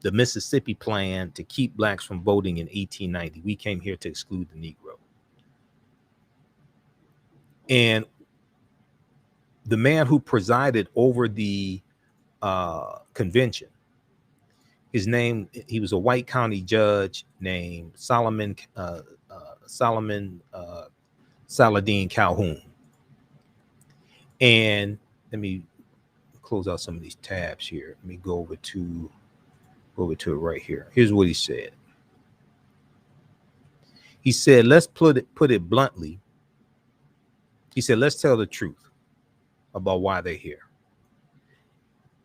The Mississippi Plan to keep blacks from voting in 1890. We came here to exclude the Negro. And the man who presided over the convention, his name, he was a white county judge named Saladin Calhoun. And let me close out some of these tabs here. Let me go over to it right here. Here's what he said. He said, let's put it bluntly. He said, let's tell the truth about why they're here.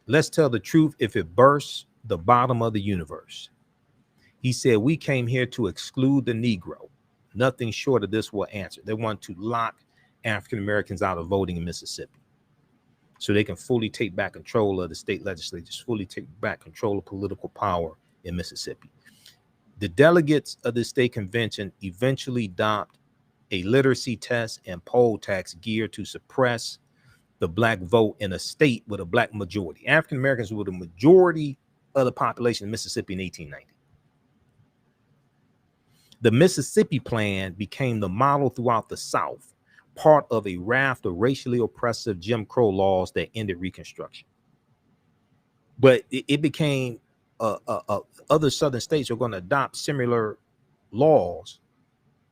Let's tell the truth if it bursts the bottom of the universe. He said, we came here to exclude the Negro. Nothing short of this will answer. They want to lock African Americans out of voting in Mississippi so they can fully take back control of the state legislatures, fully take back control of political power in Mississippi. The delegates of the state convention eventually adopt a literacy test and poll tax geared to suppress the black vote in a state with a black majority. African Americans were the majority of the population in Mississippi in 1890. The Mississippi Plan became the model throughout the South, part of a raft of racially oppressive Jim Crow laws that ended Reconstruction. But it became other Southern states are going to adopt similar laws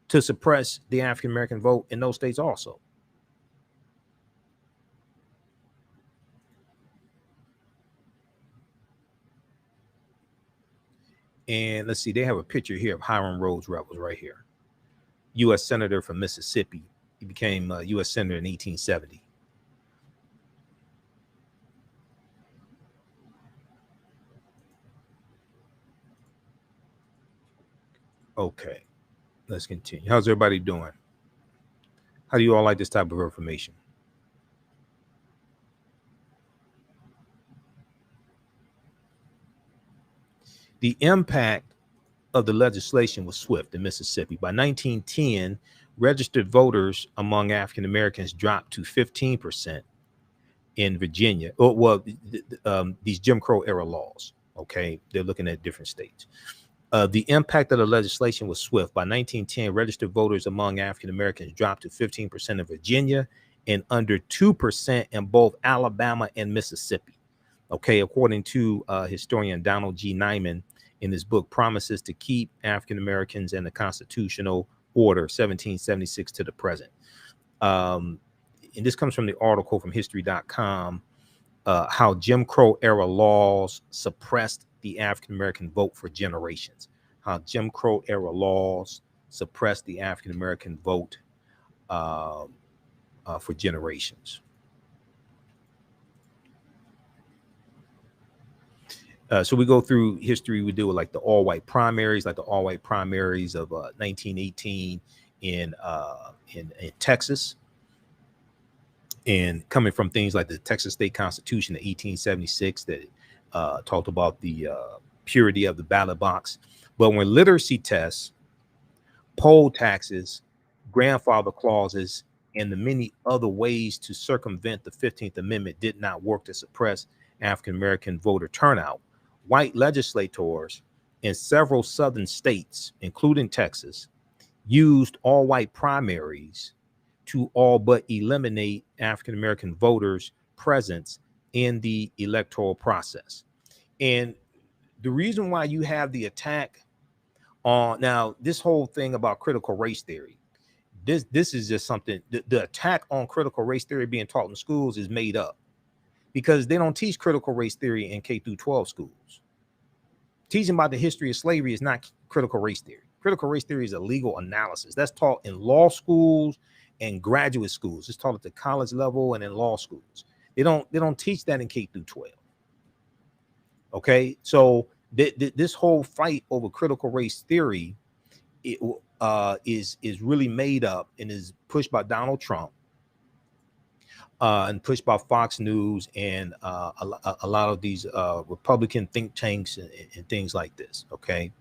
to suppress the African American vote in those states also. And let's see, they have a picture here of Hiram Rhodes Rebels right here. U.S. Senator from Mississippi. He became a U.S. Senator in 1870. Okay, let's continue. How's everybody doing? How do you all like this type of information? The impact of the legislation was swift in Mississippi. By 1910, registered voters among African Americans dropped to 15% in Virginia. These Jim Crow era laws, okay? They're looking at different states. The impact of the legislation was swift. By 1910, registered voters among African Americans dropped to 15% in Virginia and under 2% in both Alabama and Mississippi. Okay, according to historian Donald G. Nyman in his book, Promises to Keep African Americans and the Constitutional Order, 1776 to the present. And this comes from the article from history.com, how Jim Crow era laws suppressed the African American vote for generations. How Jim Crow era laws suppressed the African American vote for generations. So we go through history. We deal with like the all-white primaries, like the all-white primaries of 1918 in Texas, and coming from things like the Texas State Constitution of 1876 that talked about the purity of the ballot box. But when literacy tests, poll taxes, grandfather clauses, and the many other ways to circumvent the 15th Amendment did not work to suppress African American voter turnout, white legislators in several southern states, including Texas, used all white primaries to all but eliminate African American voters' presence in the electoral process. And the reason why you have the attack on now, this whole thing about critical race theory, this is just something, the attack on critical race theory being taught in schools is made up, because they don't teach critical race theory in K through 12 schools. Teaching about the history of slavery is not critical race theory. Critical race theory is a legal analysis. That's taught in law schools and graduate schools. It's taught at the college level and in law schools. They don't teach that in K through 12. Okay, so this whole fight over critical race theory is really made up and is pushed by Donald Trump and pushed by Fox News and a lot of these Republican think tanks and things like this. Okay,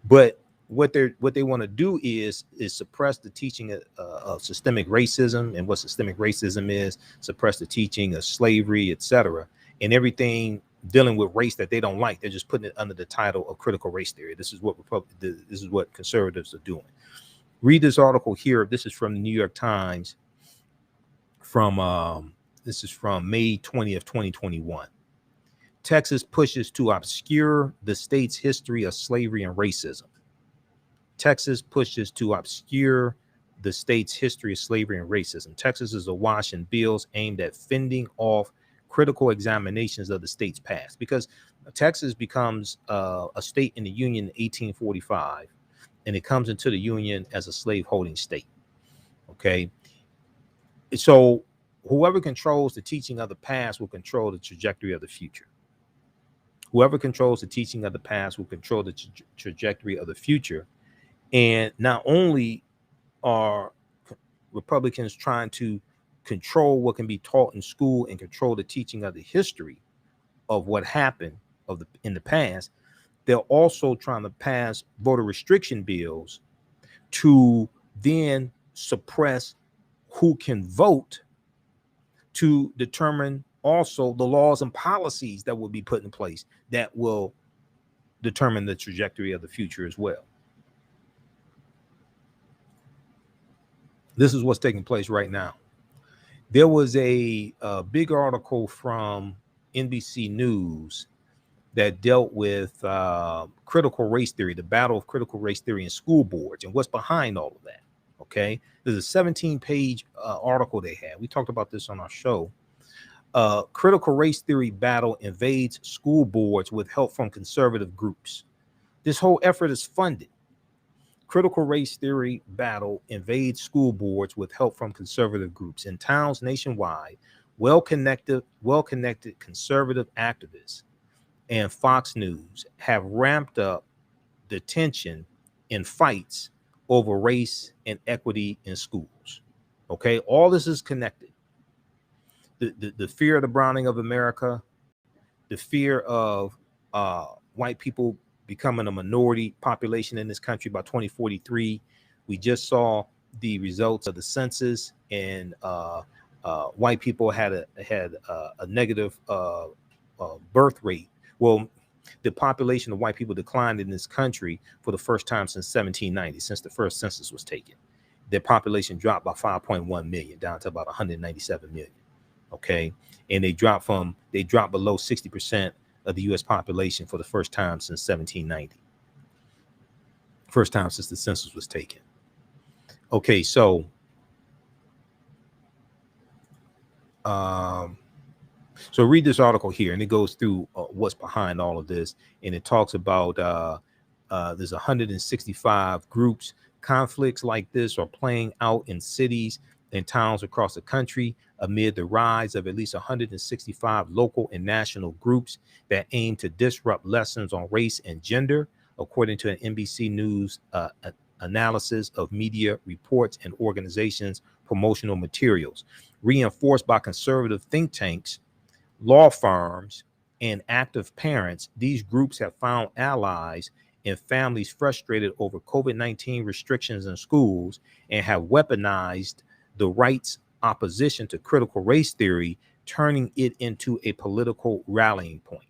but what they want to do is suppress the teaching of systemic racism. And what systemic racism is: suppress the teaching of slavery, etc., and everything dealing with race that they don't like. They're just putting it under the title of critical race theory. This is what conservatives are doing. Read this article here. This is from the New York Times. This is from May 20th, 2021. Texas pushes to obscure the state's history of slavery and racism. Texas pushes to obscure the state's history of slavery and racism. Texas is awash in bills aimed at fending off critical examinations of the state's past, because Texas becomes a state in the Union in 1845, and it comes into the Union as a slave-holding state. Okay, so whoever controls the teaching of the past will control the trajectory of the future. Whoever controls the teaching of the past will control the trajectory of the future. And not only are Republicans trying to control what can be taught in school and control the teaching of the history of what happened in the past, they're also trying to pass voter restriction bills to then suppress who can vote, to determine also the laws and policies that will be put in place that will determine the trajectory of the future as well. This is what's taking place right now. There was a big article from NBC News that dealt with critical race theory, the battle of critical race theory in school boards, and what's behind all of that. Okay, there's a 17-page article they had. We talked about this on our show. Critical race theory battle invades school boards with help from conservative groups. This whole effort is funded. Critical race theory battle invades school boards with help from conservative groups. In towns nationwide, well-connected conservative activists and Fox News have ramped up the tension in fights over race and equity in schools. Okay, all this is connected. The fear of the browning of America, the fear of white people becoming a minority population in this country by 2043. We just saw the results of the census, and white people had a negative birth rate. Well, the population of white people declined in this country for the first time since 1790, since the first census was taken. Their population dropped by 5.1 million, down to about 197 million. Okay, and they dropped below 60% of the U.S. population for the first time since 1790. First time since the census was taken. Okay, so read this article here, and it goes through what's behind all of this, and it talks about there's 165 groups. Conflicts like this are playing out in cities and towns across the country amid the rise of at least 165 local and national groups that aim to disrupt lessons on race and gender, according to an NBC News analysis of media reports and organizations' promotional materials. Reinforced by conservative think tanks, law firms, and active parents, these groups have found allies and families frustrated over COVID-19 restrictions in schools, and have weaponized the right's opposition to critical race theory, turning it into a political rallying point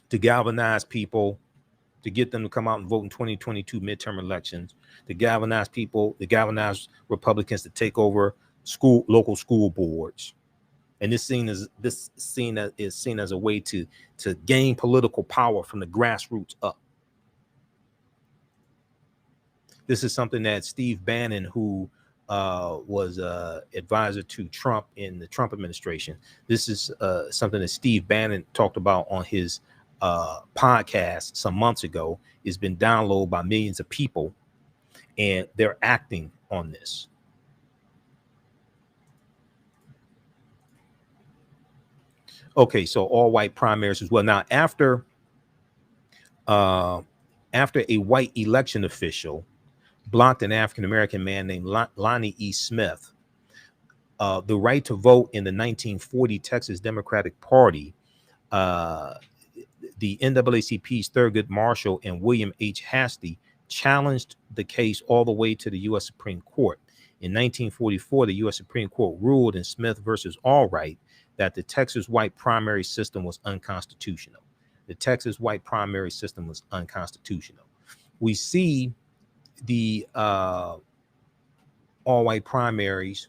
to galvanize people, to get them to come out and vote in 2022 midterm elections, to galvanize people, to galvanize Republicans to take over local school boards. And this is seen as a way to gain political power from the grassroots up. This is something that Steve Bannon, who was advisor to Trump in the Trump administration, this is something that Steve Bannon talked about on his podcast some months ago. It's been downloaded by millions of people, and they're acting on this. Okay, so all white primaries as well. Now, after a white election official blocked an African-American man named Lonnie E. Smith the right to vote in the 1940 Texas Democratic Party, the NAACP's Thurgood Marshall and William H. Hastie challenged the case all the way to the U.S. Supreme Court. In 1944, the U.S. Supreme Court ruled in Smith versus Allwright that the Texas white primary system was unconstitutional. The Texas white primary system was unconstitutional. We see the all-white primaries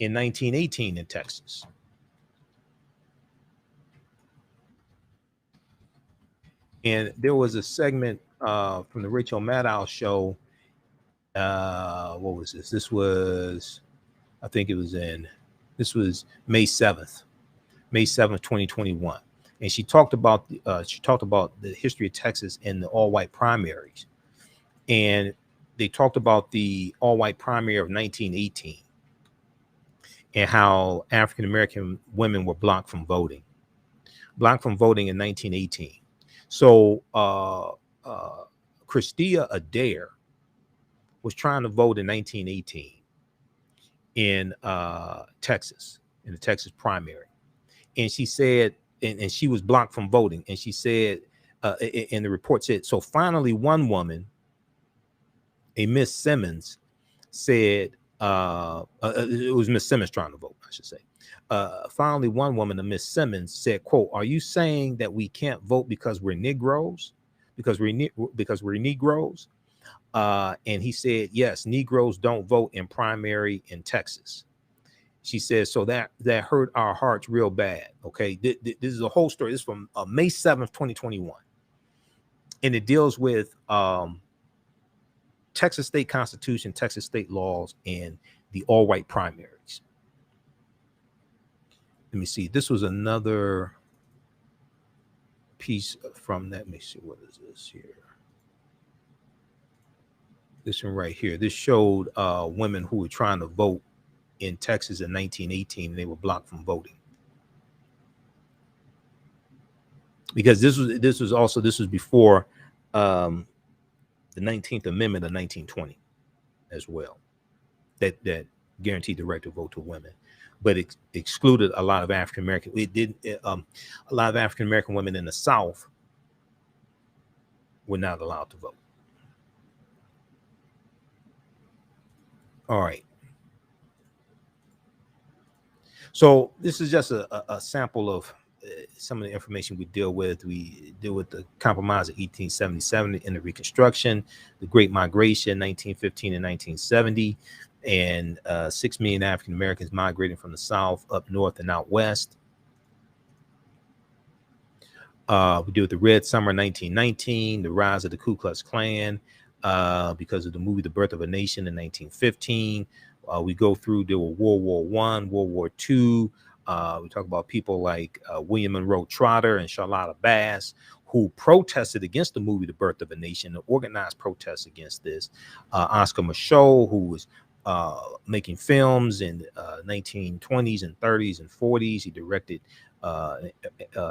in 1918 in Texas. And there was a segment from the Rachel Maddow show. What was this? This was May 7th, 2021. And she talked about the history of Texas and the all-white primaries. And they talked about the all-white primary of 1918 and how African-American women were blocked from voting in 1918. So Christia Adair was trying to vote in 1918 in Texas, in the Texas primary. And she said, and she was blocked from voting. And she said, and the report said, so finally one woman, a Miss Simmons, said, it was Miss Simmons trying to vote, I should say. Finally, one woman, a Miss Simmons, said, quote, are you saying that we can't vote because we're Negroes? Because we're Negroes? And he said, yes, Negroes don't vote in primary in Texas. She says, so that hurt our hearts real bad. Okay, this is a whole story. This is from May 7th, 2021. And it deals with Texas state constitution, Texas state laws, and the all-white primaries. Let me see. This was another piece from that. Let me see. What is this here? This one right here. This showed women who were trying to vote in Texas in 1918, and they were blocked from voting. Because this was before the 19th Amendment of 1920 as well, that guaranteed the right to vote to women, but it excluded a lot of African American. A lot of African American women in the South were not allowed to vote. All right. So this is just a sample of some of the information we deal with. We deal with the Compromise of 1877 in the Reconstruction, the Great Migration, 1915 and 1970, and 6 million African Americans migrating from the South up north and out west. We deal with the Red Summer 1919, the rise of the Ku Klux Klan because of the movie The Birth of a Nation in 1915. We go through, there were World War I, World War II. We talk about people like William Monroe Trotter and Charlotta Bass, who protested against the movie The Birth of a Nation, the organized protests against this. Oscar Micheaux, who was making films in 1920s and 30s and 40s. He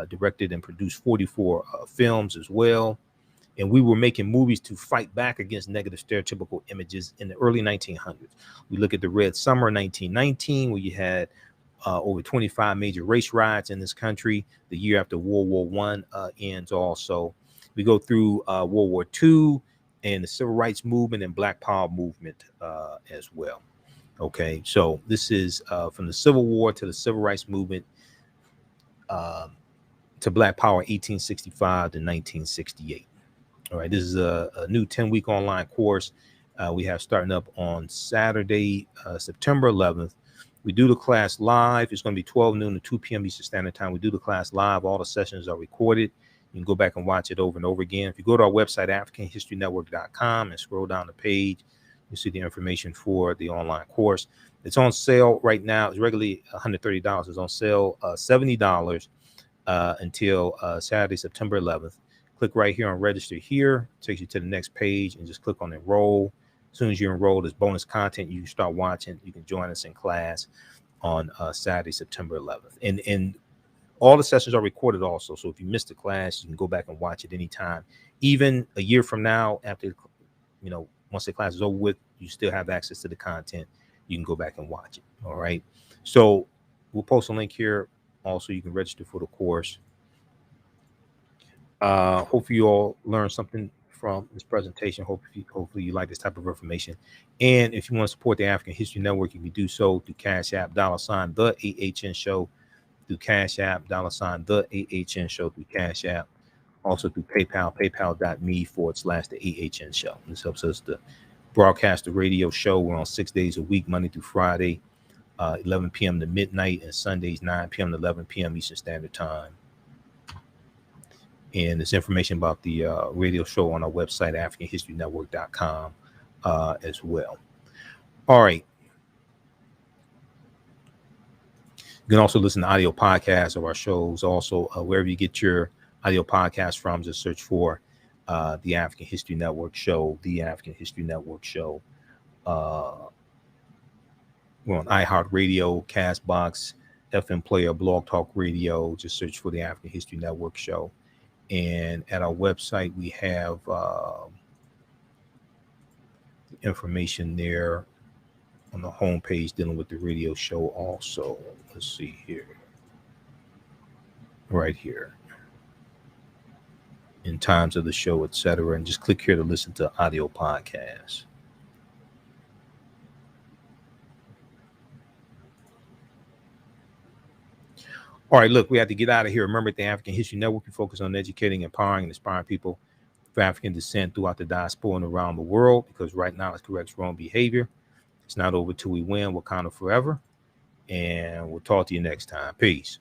directed and produced 44 films as well. And we were making movies to fight back against negative stereotypical images in the early 1900s. We look at the Red Summer 1919, where you had over 25 major race riots in this country. The year after World War I ends also. We go through World War II and the Civil Rights Movement and Black Power movement as well. Okay, so this is from the Civil War to the Civil Rights Movement to Black Power, 1865 to 1968. All right, this is a new 10-week online course we have starting up on Saturday, September 11th. We do the class live. It's going to be 12 noon to 2 p.m. Eastern Standard Time. We do the class live. All the sessions are recorded. You can go back and watch it over and over again. If you go to our website, AfricanHistoryNetwork.com, and scroll down the page, you see the information for the online course. It's on sale right now. It's regularly $130. It's on sale $70 until Saturday, September 11th. Click right here on register here. It takes you to the next page and just click on enroll. As soon as you're enrolled, there's bonus content. You can start watching. You can join us in class on Saturday, September 11th. And all the sessions are recorded also. So if you missed the class, you can go back and watch it anytime. Even a year from now, after, once the class is over with, you still have access to the content. You can go back and watch it. All right. So we'll post a link here. Also, you can register for the course. Hopefully you all learned something from this presentation. Hopefully you like this type of information. And if you want to support the African History Network, you can do so through Cash App, $ the AHN Show, through Cash App, $ the AHN Show through Cash App. Also through PayPal, paypal.me/the AHN Show. This helps us to broadcast the radio show. We're on 6 days a week, Monday through Friday, 11 p.m. to midnight, and Sundays 9 p.m. to 11 p.m. Eastern Standard Time. And there's information about the radio show on our website, AfricanHistoryNetwork.com, as well. All right. You can also listen to audio podcasts of our shows. Also, wherever you get your audio podcast from, just search for the African History Network Show, the African History Network Show. We're on iHeartRadio, Castbox, FM Player, Blog Talk Radio. Just search for the African History Network Show. And at our website, we have information there on the homepage dealing with the radio show also. Let's see here. Right here. In times of the show, etc. And just click here to listen to audio podcasts. All right, look, we have to get out of here. Remember, at the African History Network, we focus on educating, empowering, and inspiring people of African descent throughout the diaspora and around the world, because right now it corrects wrong behavior. It's not over till we win. Wakanda forever. And we'll talk to you next time. Peace.